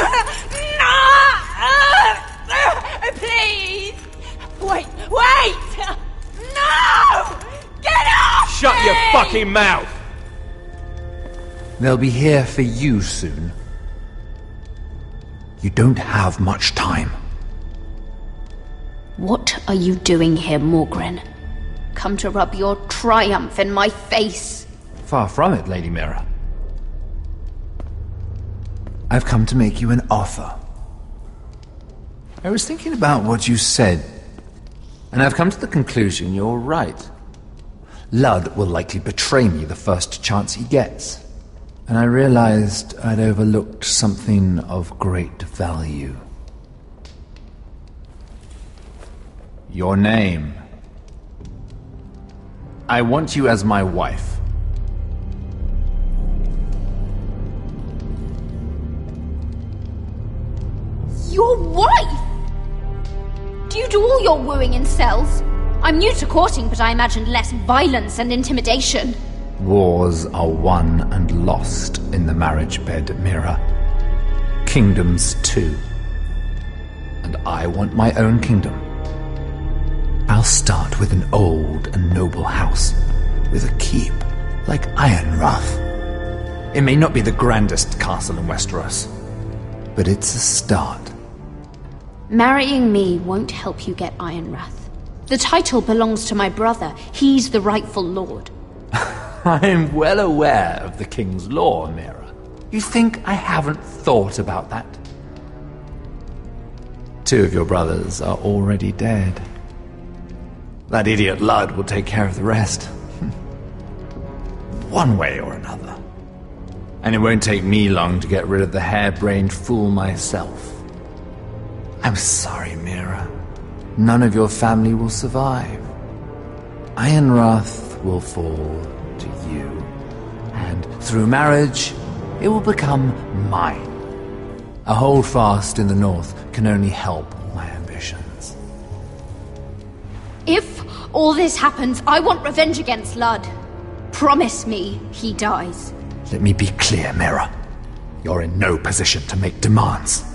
Please! Wait! No! Get off! Shut your fucking mouth! They'll be here for you soon. You don't have much time. What are you doing here, Morgren? Come to rub your triumph in my face? Far from it, Lady Mira. I've come to make you an offer. I was thinking about what you said, and I've come to the conclusion you're right. Ludd will likely betray me the first chance he gets. And I realized I'd overlooked something of great value. Your name. I want you as my wife. Your wife? Do you do all your wooing in cells? I'm new to courting, but I imagined less violence and intimidation. Wars are won and lost in the marriage bed, Mira. Kingdoms too. And I want my own kingdom. I'll start with an old and noble house, with a keep, like Ironrath. It may not be the grandest castle in Westeros, but it's a start. Marrying me won't help you get Ironrath. The title belongs to my brother. He's the rightful lord. I'm well aware of the king's law, Mira. You think I haven't thought about that? 2 of your brothers are already dead. That idiot Ludd will take care of the rest. One way or another. And it won't take me long to get rid of the harebrained fool myself. I'm sorry, Mira. None of your family will survive. Ironrath will fall to you, and Through marriage, it will become mine. A holdfast in the north can only help my ambitions. If all this happens, I want revenge against Lud. Promise me he dies. Let me be clear, Mira. You're in no position to make demands.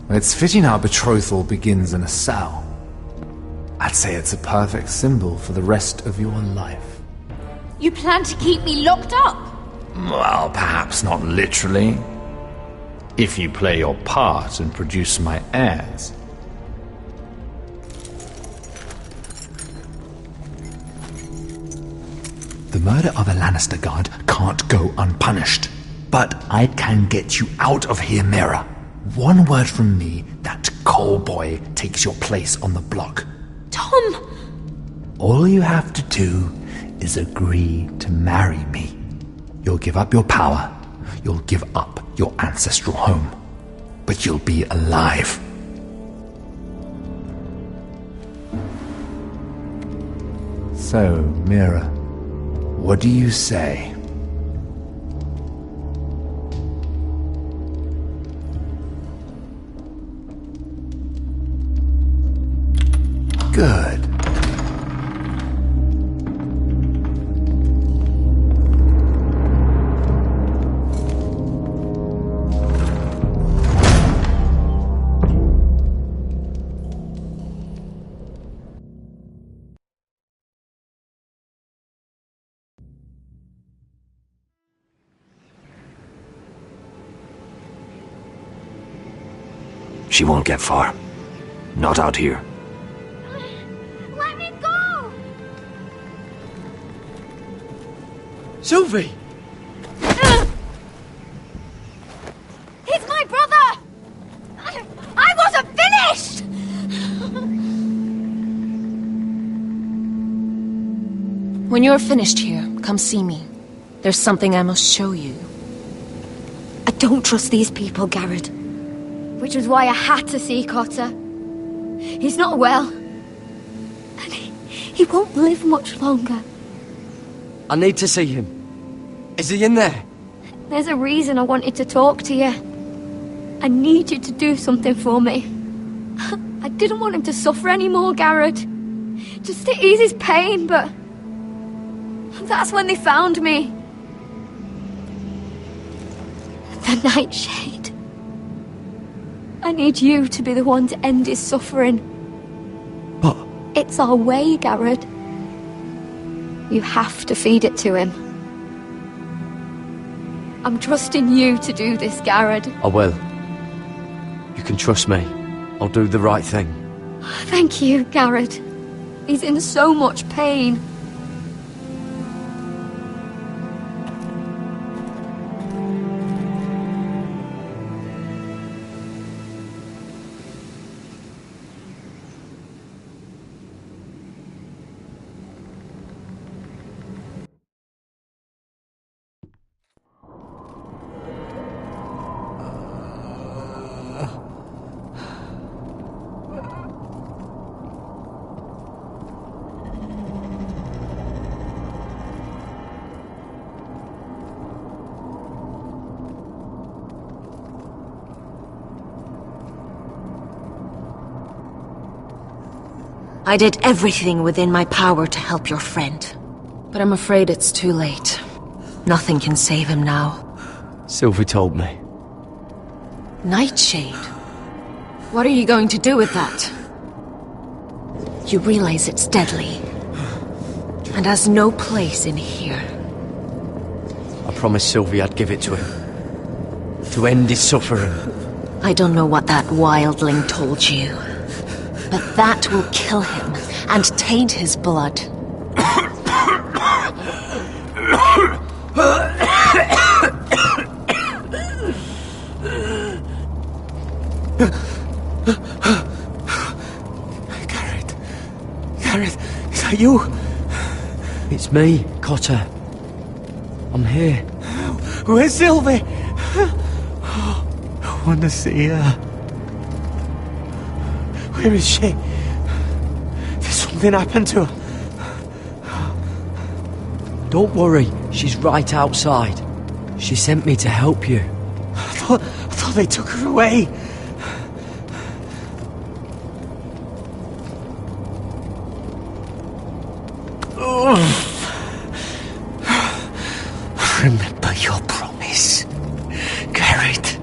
It's fitting our betrothal begins in a cell. I'd say it's a perfect symbol for the rest of your life. You plan to keep me locked up? Well, perhaps not literally. If you play your part and produce my heirs. The murder of a Lannister guard can't go unpunished. But I can get you out of here, Mira. One word from me, that coal boy takes your place on the block. Tom! All you have to do is agree to marry me. You'll give up your power. You'll give up your ancestral home. But you'll be alive. So, Mira, what do you say? Good. She won't get far. Not out here. Let me go! Sylvie! He's my brother! I wasn't finished! When you're finished here, come see me. There's something I must show you. I don't trust these people, Garrett. Which was why I had to see Cotter. He's not well. And he won't live much longer. I need to see him. Is he in there? There's a reason I wanted to talk to you. I need you to do something for me. I didn't want him to suffer anymore, Garrett. Just to ease his pain, but... that's when they found me. The Nightshade. I need you to be the one to end his suffering. But... it's our way, Garrett. You have to feed it to him. I'm trusting you to do this, Garrett. I will. You can trust me. I'll do the right thing. Thank you, Garrett. He's in so much pain. I did everything within my power to help your friend. But I'm afraid it's too late. Nothing can save him now. Sylvie told me. Nightshade? What are you going to do with that? You realize it's deadly. And has no place in here. I promised Sylvie I'd give it to him. To end his suffering. I don't know what that wildling told you. But that will kill him and taint his blood. Garrett, is that you? It's me, Cotter. I'm here. Where's Sylvie? I want to see her. Where is she? Did something happen to her? Don't worry, she's right outside. She sent me to help you. I thought they took her away. Remember your promise, Garrett.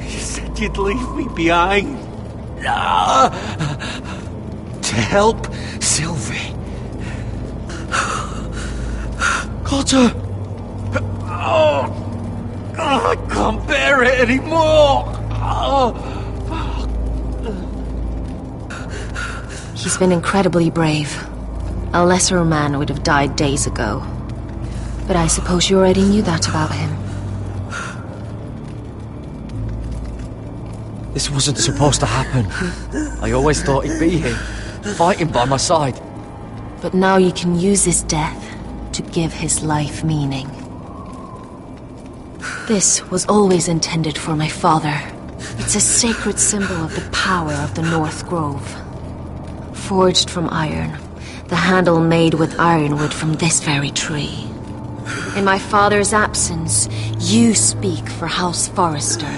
You said you'd leave me behind. To help Sylvie. Cotter! I can't bear it anymore! He's been incredibly brave. A lesser man would have died days ago. But I suppose you already knew that about him. This wasn't supposed to happen. I always thought he'd be here, fighting by my side. But now you can use his death to give his life meaning. This was always intended for my father. It's a sacred symbol of the power of the North Grove. Forged from iron, the handle made with ironwood from this very tree. In my father's absence, you speak for House Forrester.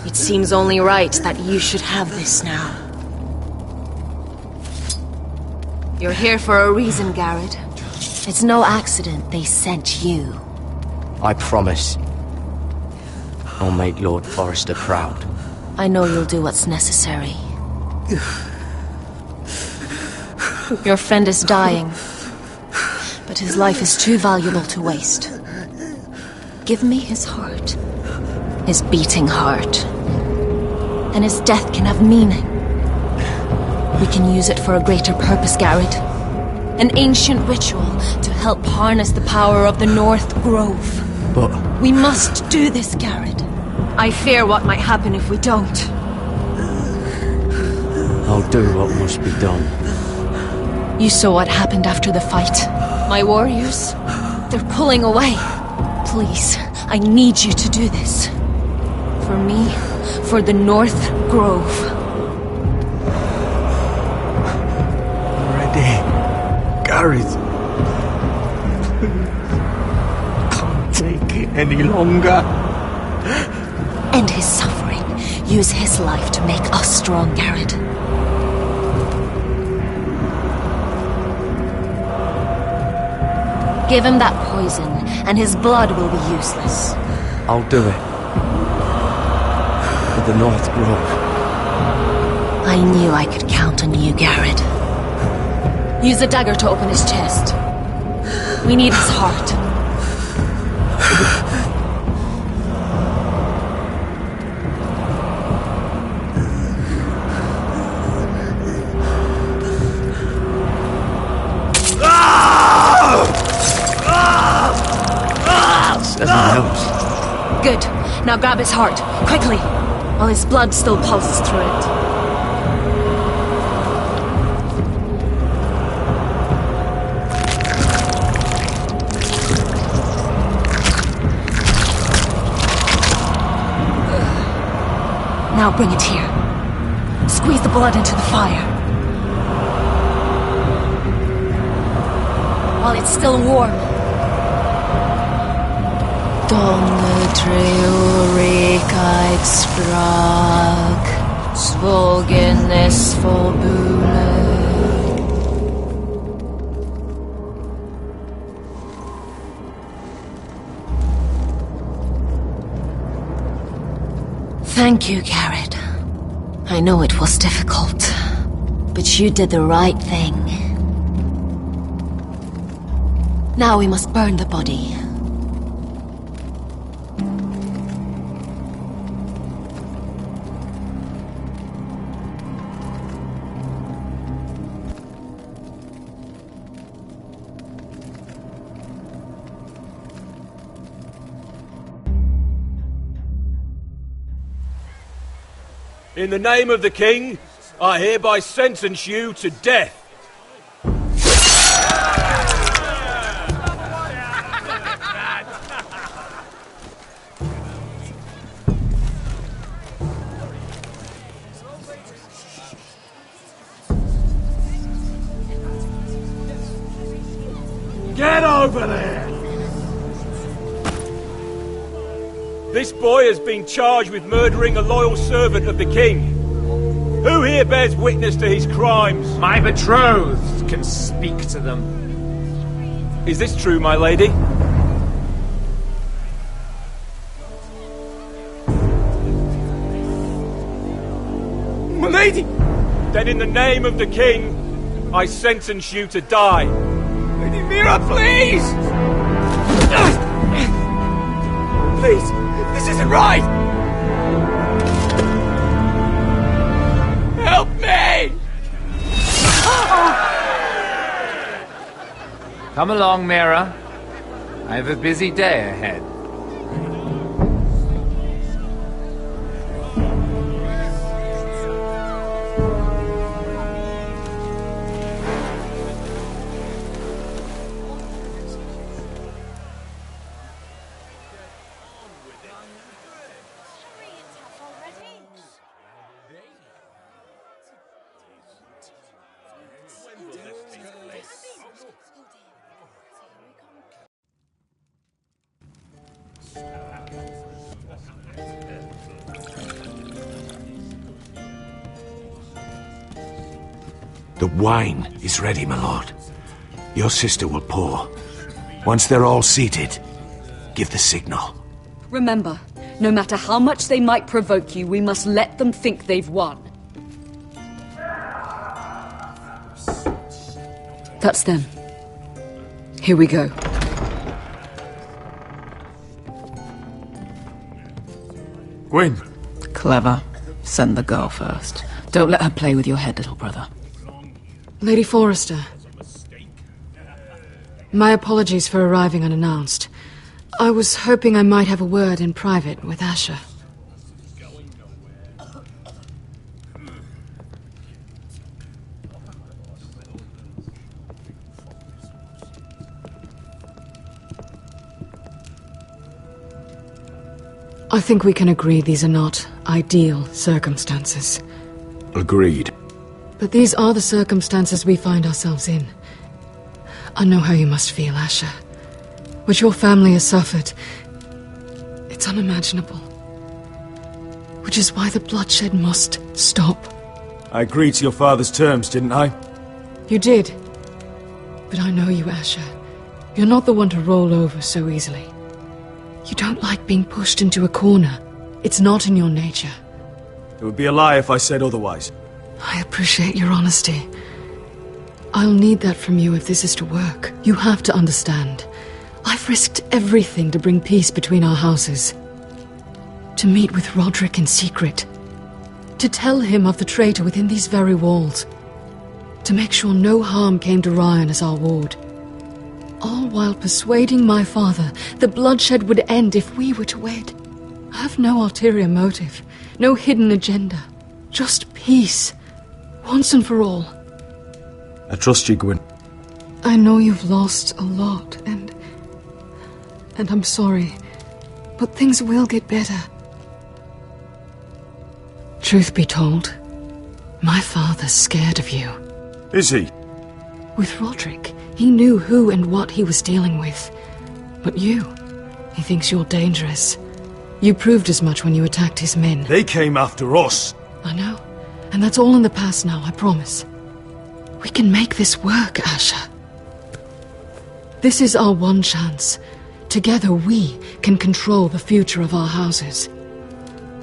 It seems only right that you should have this now. You're here for a reason, Garrett. It's no accident they sent you. I promise. I'll make Lord Forrester proud. I know you'll do what's necessary. Your friend is dying, but his life is too valuable to waste. Give me his heart. His beating heart. And his death can have meaning. We can use it for a greater purpose, Garrett. An ancient ritual to help harness the power of the North Grove. But... we must do this, Garrett. I fear what might happen if we don't. I'll do what must be done. You saw what happened after the fight. My warriors, they're pulling away. Please, I need you to do this. For me, for the North Grove. Ready, Garrett. Can't take it any longer. End his suffering. Use his life to make us strong, Garrett. Give him that poison, and his blood will be useless. I'll do it. For the North Grove. I knew I could count on you, Garrett. Use the dagger to open his chest. We need his heart. Good. Now grab his heart, quickly, while his blood still pulses through it. Now bring it here. Squeeze the blood into the fire. While it's still warm. Donne treurigheid sprak, zwogenes volbulen. Thank you, Garrett. I know it was difficult, but you did the right thing. Now we must burn the body. In the name of the King, I hereby sentence you to death. This boy has been charged with murdering a loyal servant of the king. Who here bears witness to his crimes? My betrothed can speak to them. Is this true, my lady? My lady! Then in the name of the king, I sentence you to die. Lady Mira, please! Please, this isn't right! Help me! Come along, Mira. I have a busy day ahead. The wine is ready, my lord. Your sister will pour. Once they're all seated, give the signal. Remember, no matter how much they might provoke you, we must let them think they've won. That's them. Here we go. Gwyn. Clever. Send the girl first. Don't let her play with your head, little brother. Lady Forrester. My apologies for arriving unannounced. I was hoping I might have a word in private with Asher. I think we can agree these are not ideal circumstances. Agreed. But these are the circumstances we find ourselves in. I know how you must feel, Asher. What your family has suffered, it's unimaginable. Which is why the bloodshed must stop. I agreed to your father's terms, didn't I? You did. But I know you, Asher. You're not the one to roll over so easily. You don't like being pushed into a corner. It's not in your nature. It would be a lie if I said otherwise. I appreciate your honesty. I'll need that from you if this is to work. You have to understand. I've risked everything to bring peace between our houses. To meet with Roderick in secret. To tell him of the traitor within these very walls. To make sure no harm came to Ryan as our ward. All while persuading my father the bloodshed would end if we were to wed. I have no ulterior motive. No hidden agenda. Just peace. Once and for all. I trust you, Gwyn. I know you've lost a lot, and I'm sorry, but things will get better. Truth be told, my father's scared of you. Is he? With Roderick, he knew who and what he was dealing with. But you, he thinks you're dangerous. You proved as much when you attacked his men. They came after us. I know. And that's all in the past now, I promise. We can make this work, Asher. This is our one chance. Together we can control the future of our houses.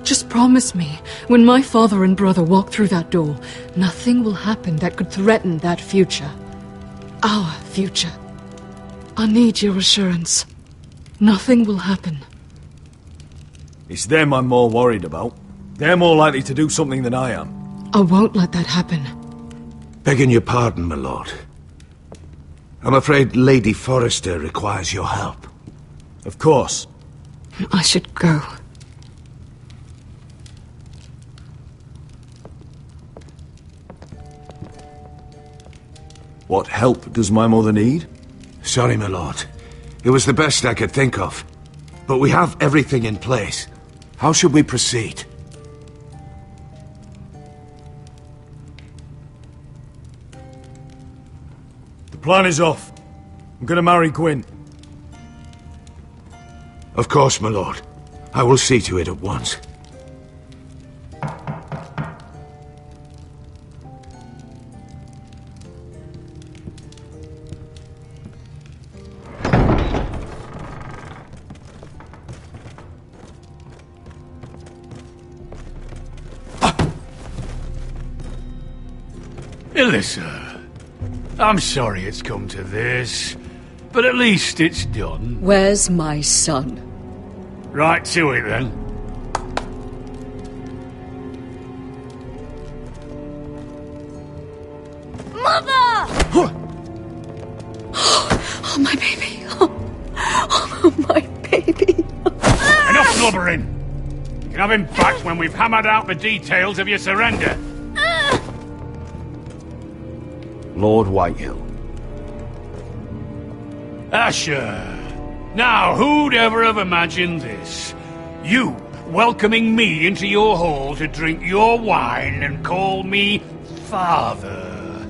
Just promise me, when my father and brother walk through that door, nothing will happen that could threaten that future. Our future. I need your assurance. Nothing will happen. It's them I'm more worried about. They're more likely to do something than I am. I won't let that happen. Begging your pardon, my lord. I'm afraid Lady Forrester requires your help. Of course. I should go. What help does my mother need? Sorry, my lord. It was the best I could think of. But we have everything in place. How should we proceed? The plan is off. I'm gonna marry Gwyn. Of course, my lord. I will see to it at once. Elissa, I'm sorry it's come to this, but at least it's done. Where's my son? Right to it, then. Mother! Oh, my baby. Oh, my baby. Enough blubbering! You can have him back when we've hammered out the details of your surrender. Lord Whitehill. Asher. Now, who'd ever have imagined this? You welcoming me into your hall to drink your wine and call me father.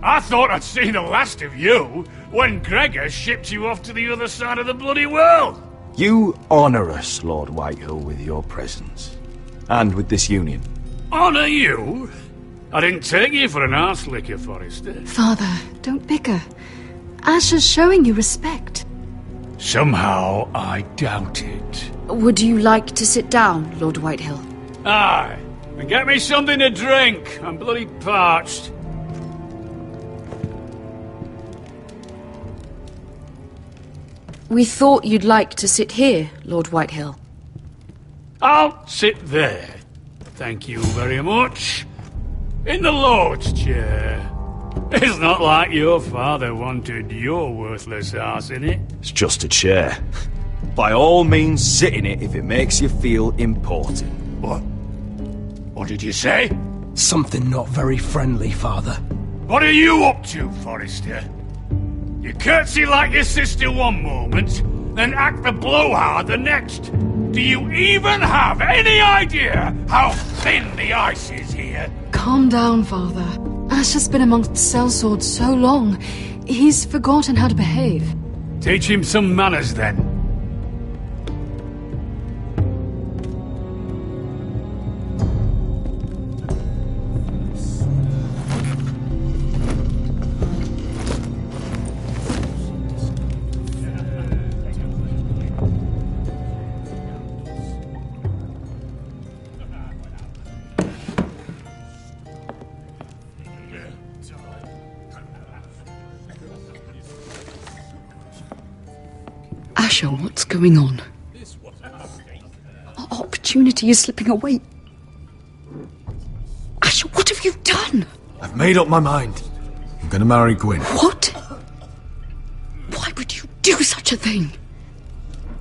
I thought I'd seen the last of you when Gregor shipped you off to the other side of the bloody world. You honour us, Lord Whitehill, with your presence. And with this union. Honour you? I didn't take you for an arse licker, Forrester. Father, don't bicker. Asher's showing you respect. Somehow I doubt it. Would you like to sit down, Lord Whitehill? Aye. And get me something to drink. I'm bloody parched. We thought you'd like to sit here, Lord Whitehill. I'll sit there. Thank you very much. In the Lord's chair. It's not like your father wanted your worthless arse in it. It's just a chair. By all means, sit in it if it makes you feel important. What? What did you say? Something not very friendly, Father. What are you up to, Forrester? You curtsy like your sister one moment, then act the blowhard the next. Do you even have any idea how thin the ice is here? Calm down, Father. Asher's been amongst sellswords so long, he's forgotten how to behave. Teach him some manners, then. Asher, what's going on? Our opportunity is slipping away. Asher, what have you done? I've made up my mind. I'm gonna marry Gwyn. What? Why would you do such a thing?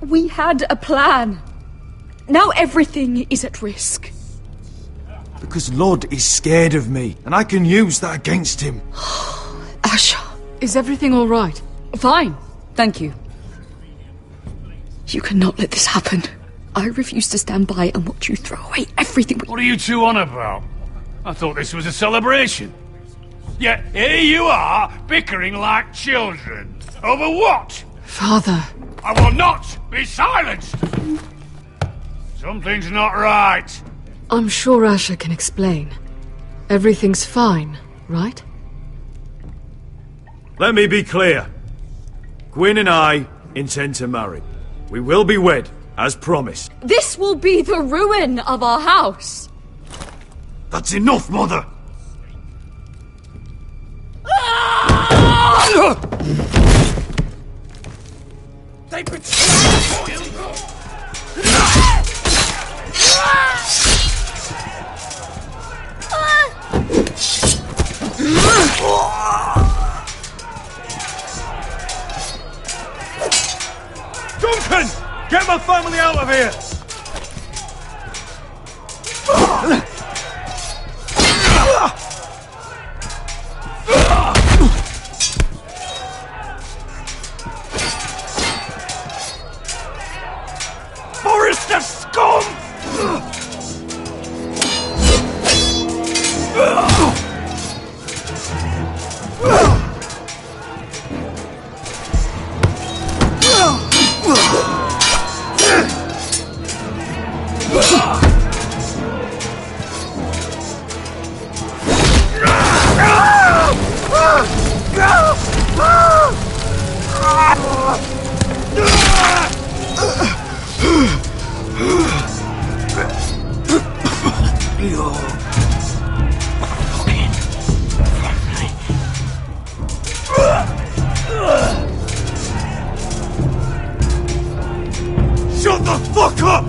We had a plan. Now everything is at risk. Because Lud is scared of me, and I can use that against him. Asher. Is everything all right? Fine, thank you. You cannot let this happen. I refuse to stand by and watch you throw away everything. What are you two on about? I thought this was a celebration. Yet here you are, bickering like children. Over what? Father. I will not be silenced! Something's not right. I'm sure Asher can explain. Everything's fine, right? Let me be clear. Gwyn and I intend to marry. We will be wed, as promised. This will be the ruin of our house. That's enough, Mother! They betrayed Duncan! Get my family out of here! Forrester scum! Shut the fuck up!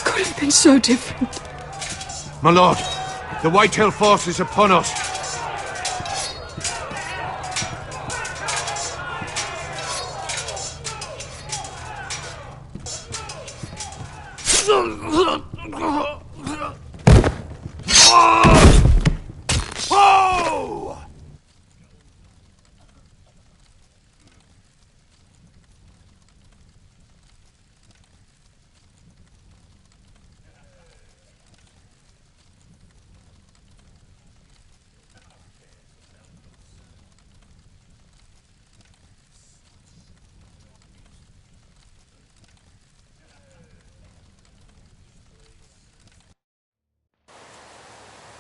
Could have been so different. My lord, the Whitehill force is upon us. Oh!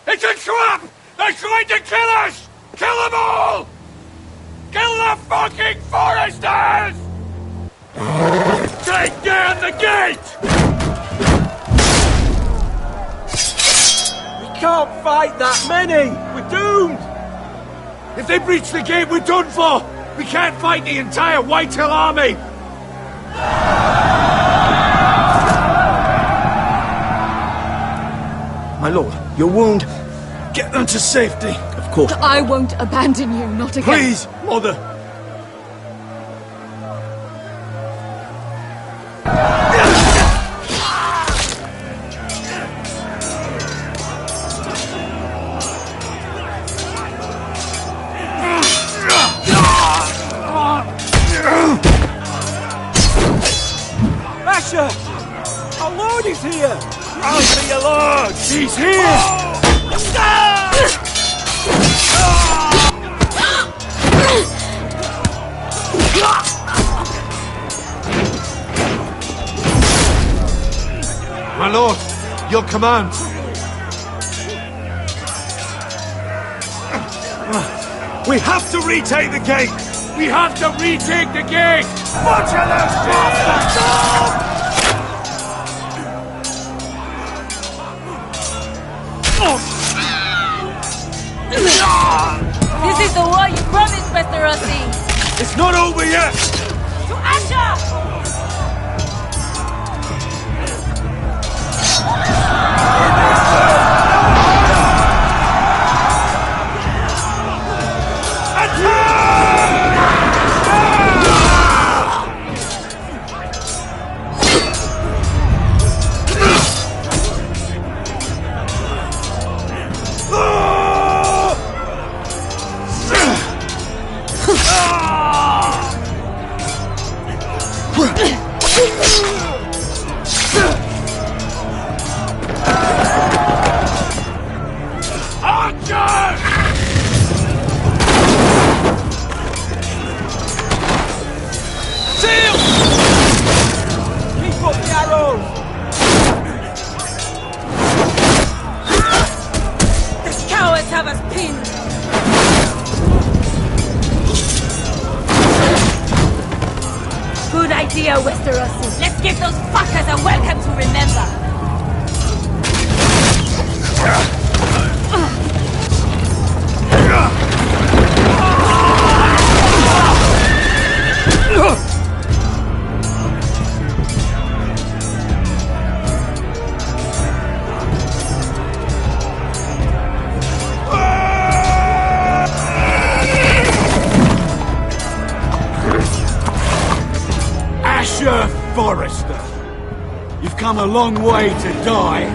It's a trap! They're trying to kill us! Kill them all! Kill the fucking foresters! Take down the gate! We can't fight that many! We're doomed! If they breach the gate, we're done for! We can't fight the entire Whitehill army! My lord, your wound. Get them to safety. Of course. I won't abandon you, not again. Please, mother! Asher! Our lord is here! I'll be your lord! He's here! My lord, your command. We have to retake the gate! We have to retake the gate! Butcher those bastards! This is the war you promised, Mr. Rossi! It's not over yet! To Asher! Westerosi. Let's give those fuckers a welcome to remember. Forrester, you've come a long way to die.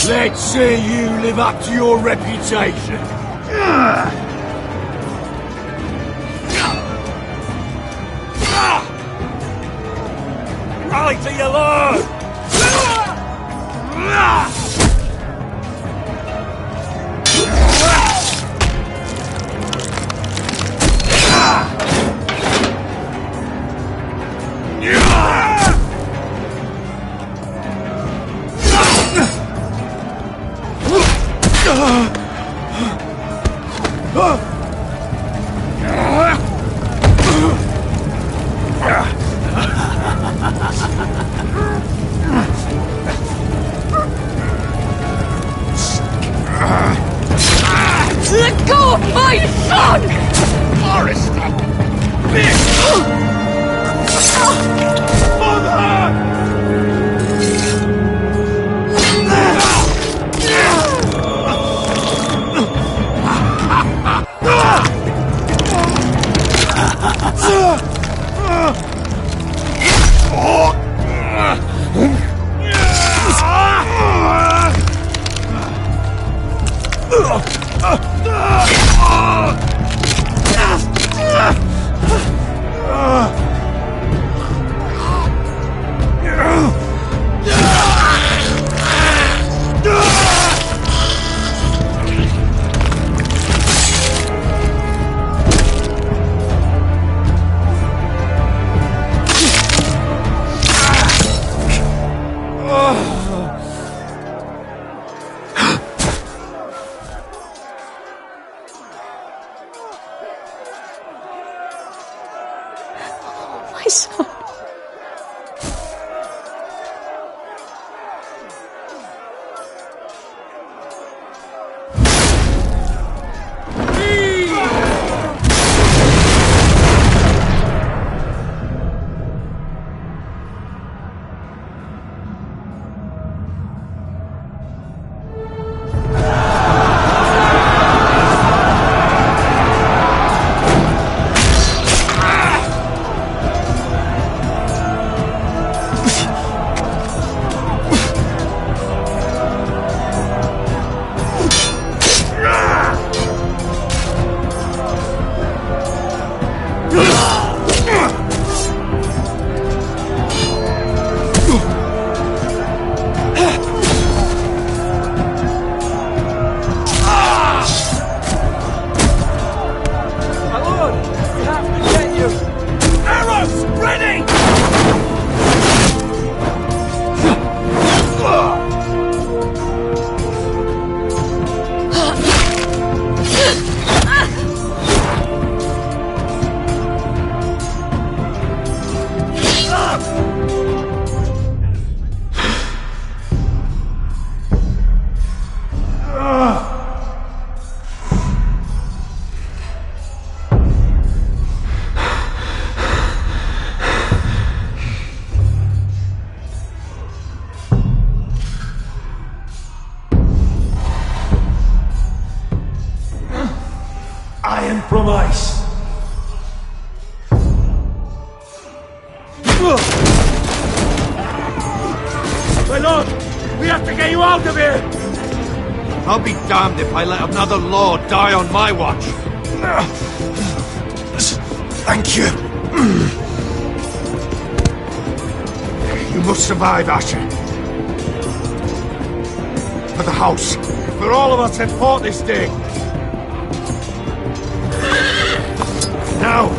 Let's see you live up to your reputation. Rally to your lord! Let go of my son! Forrester! Bitch! Mother! My son. Iron from ice. My lord, we have to get you out of here! I'll be damned if I let another lord die on my watch. Thank you. You must survive, Asher. For the house. For all of us that fought this day. Now!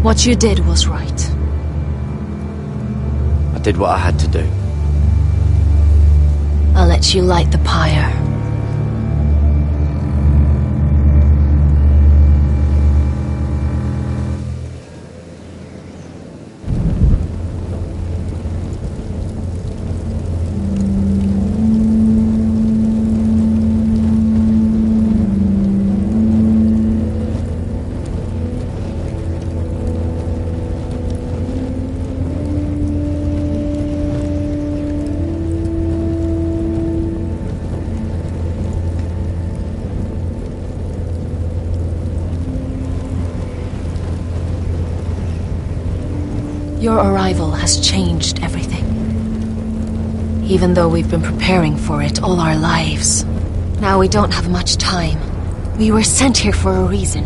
What you did was right. I did what I had to do. I'll let you light the pyre. Your arrival has changed everything. Even though we've been preparing for it all our lives. Now we don't have much time. We were sent here for a reason.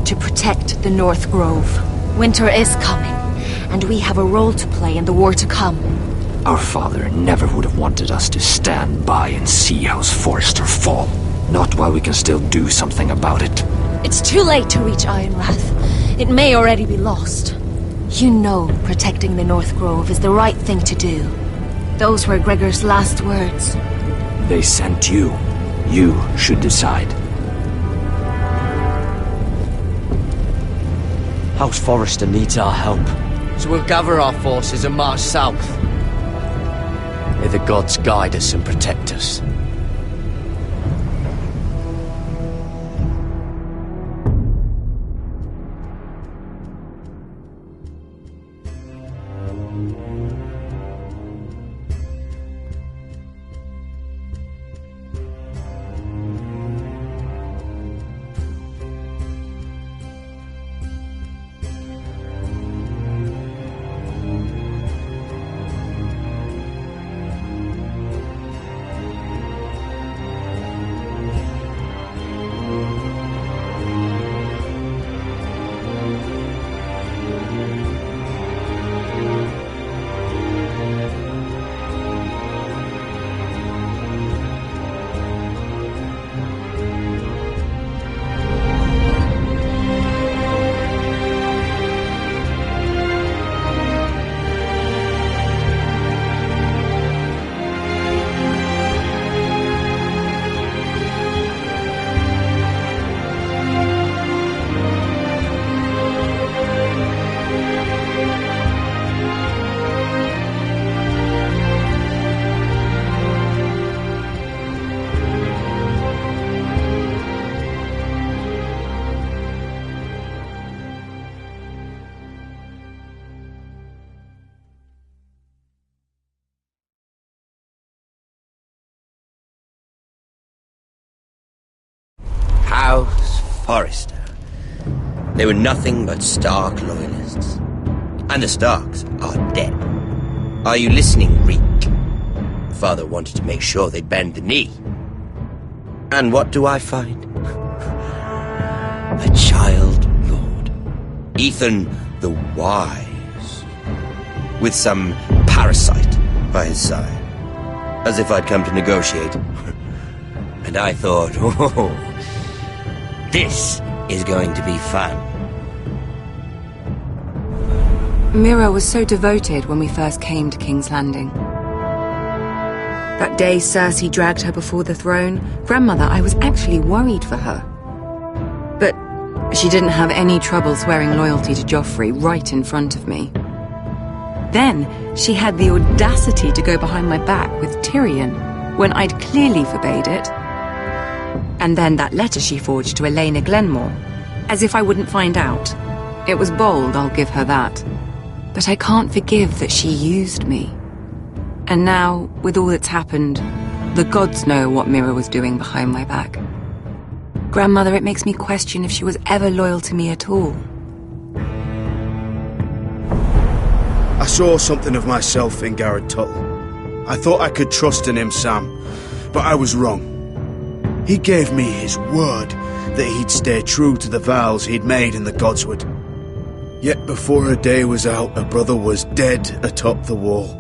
To protect the North Grove. Winter is coming, and we have a role to play in the war to come. Our father never would have wanted us to stand by and see House Forrester fall. Not while we can still do something about it. It's too late to reach Ironrath. It may already be lost. You know protecting the North Grove is the right thing to do. Those were Gregor's last words. They sent you. You should decide. House Forrester needs our help, so we'll gather our forces and march south. May the gods guide us and protect us. House Forrester. They were nothing but Stark loyalists. And the Starks are dead. Are you listening, Reek? Father wanted to make sure they bend the knee. And what do I find? A child lord. Ethan the Wise. With some parasite by his side. As if I'd come to negotiate. And I thought, oh, this is going to be fun. Mira was so devoted when we first came to King's Landing. That day Cersei dragged her before the throne, Grandmother, I was actually worried for her. But she didn't have any trouble swearing loyalty to Joffrey right in front of me. Then she had the audacity to go behind my back with Tyrion when I'd clearly forbade it. And then that letter she forged to Elena Glenmore, as if I wouldn't find out. It was bold, I'll give her that. But I can't forgive that she used me. And now, with all that's happened, the gods know what Mira was doing behind my back. Grandmother, it makes me question if she was ever loyal to me at all. I saw something of myself in Garrett Tuttle. I thought I could trust in him, Sam, but I was wrong. He gave me his word that he'd stay true to the vows he'd made in the Godswood. Yet before a day was out, a brother was dead atop the wall.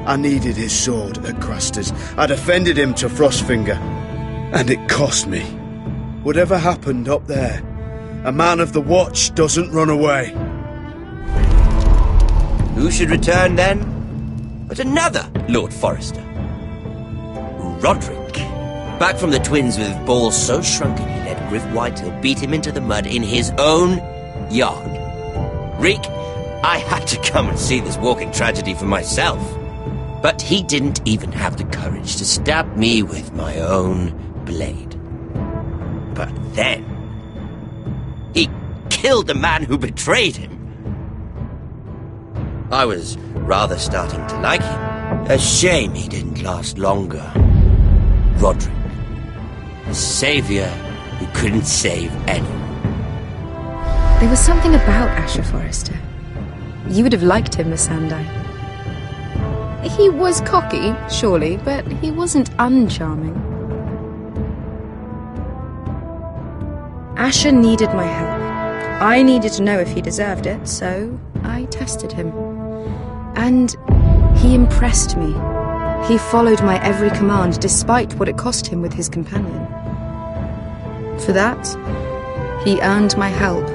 I needed his sword at Craster's. I defended him to Frostfinger, and it cost me. Whatever happened up there, a man of the Watch doesn't run away. Who should return then? But another Lord Forrester. Roderick. Back from the Twins with balls so shrunken he let Griff Whitehill beat him into the mud in his own yard. Reek, I had to come and see this walking tragedy for myself. But he didn't even have the courage to stab me with my own blade. But then, he killed the man who betrayed him. I was rather starting to like him. A shame he didn't last longer. Roderick. A savior who couldn't save anyone. There was something about Asher Forrester. You would have liked him, Miss Sandai. He was cocky, surely, but he wasn't uncharming. Asher needed my help. I needed to know if he deserved it, so I tested him. And he impressed me. He followed my every command, despite what it cost him with his companion. For that, he earned my help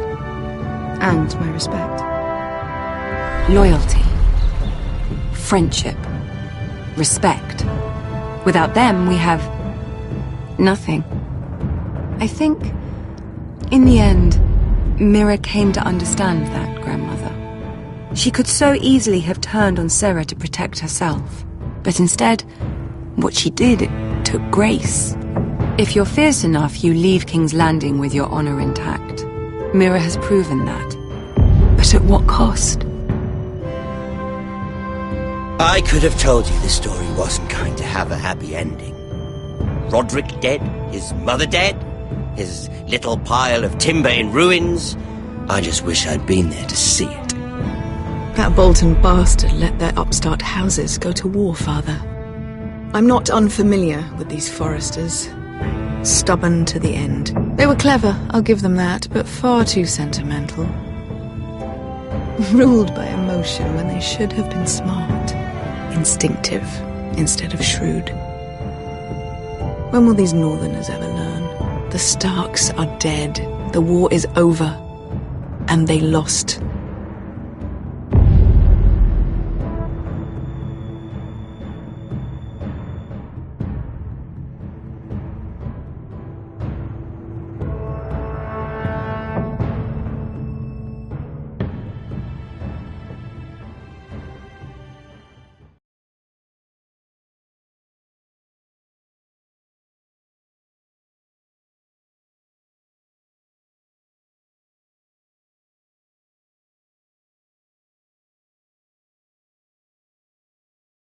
and my respect. Loyalty, friendship, respect. Without them, we have nothing. I think, in the end, Mira came to understand that, Grandmother. She could so easily have turned on Sarah to protect herself, but instead, what she did, it took grace. If you're fierce enough, you leave King's Landing with your honor intact. Mira has proven that. But at what cost? I could have told you this story wasn't going to have a happy ending. Roderick dead, his mother dead, his little pile of timber in ruins. I just wish I'd been there to see it. That Bolton bastard let their upstart houses go to war, Father. I'm not unfamiliar with these Foresters. Stubborn to the end. They were clever, I'll give them that, but far too sentimental. Ruled by emotion when they should have been smart. Instinctive instead of shrewd. When will these Northerners ever learn? The Starks are dead. The war is over. And they lost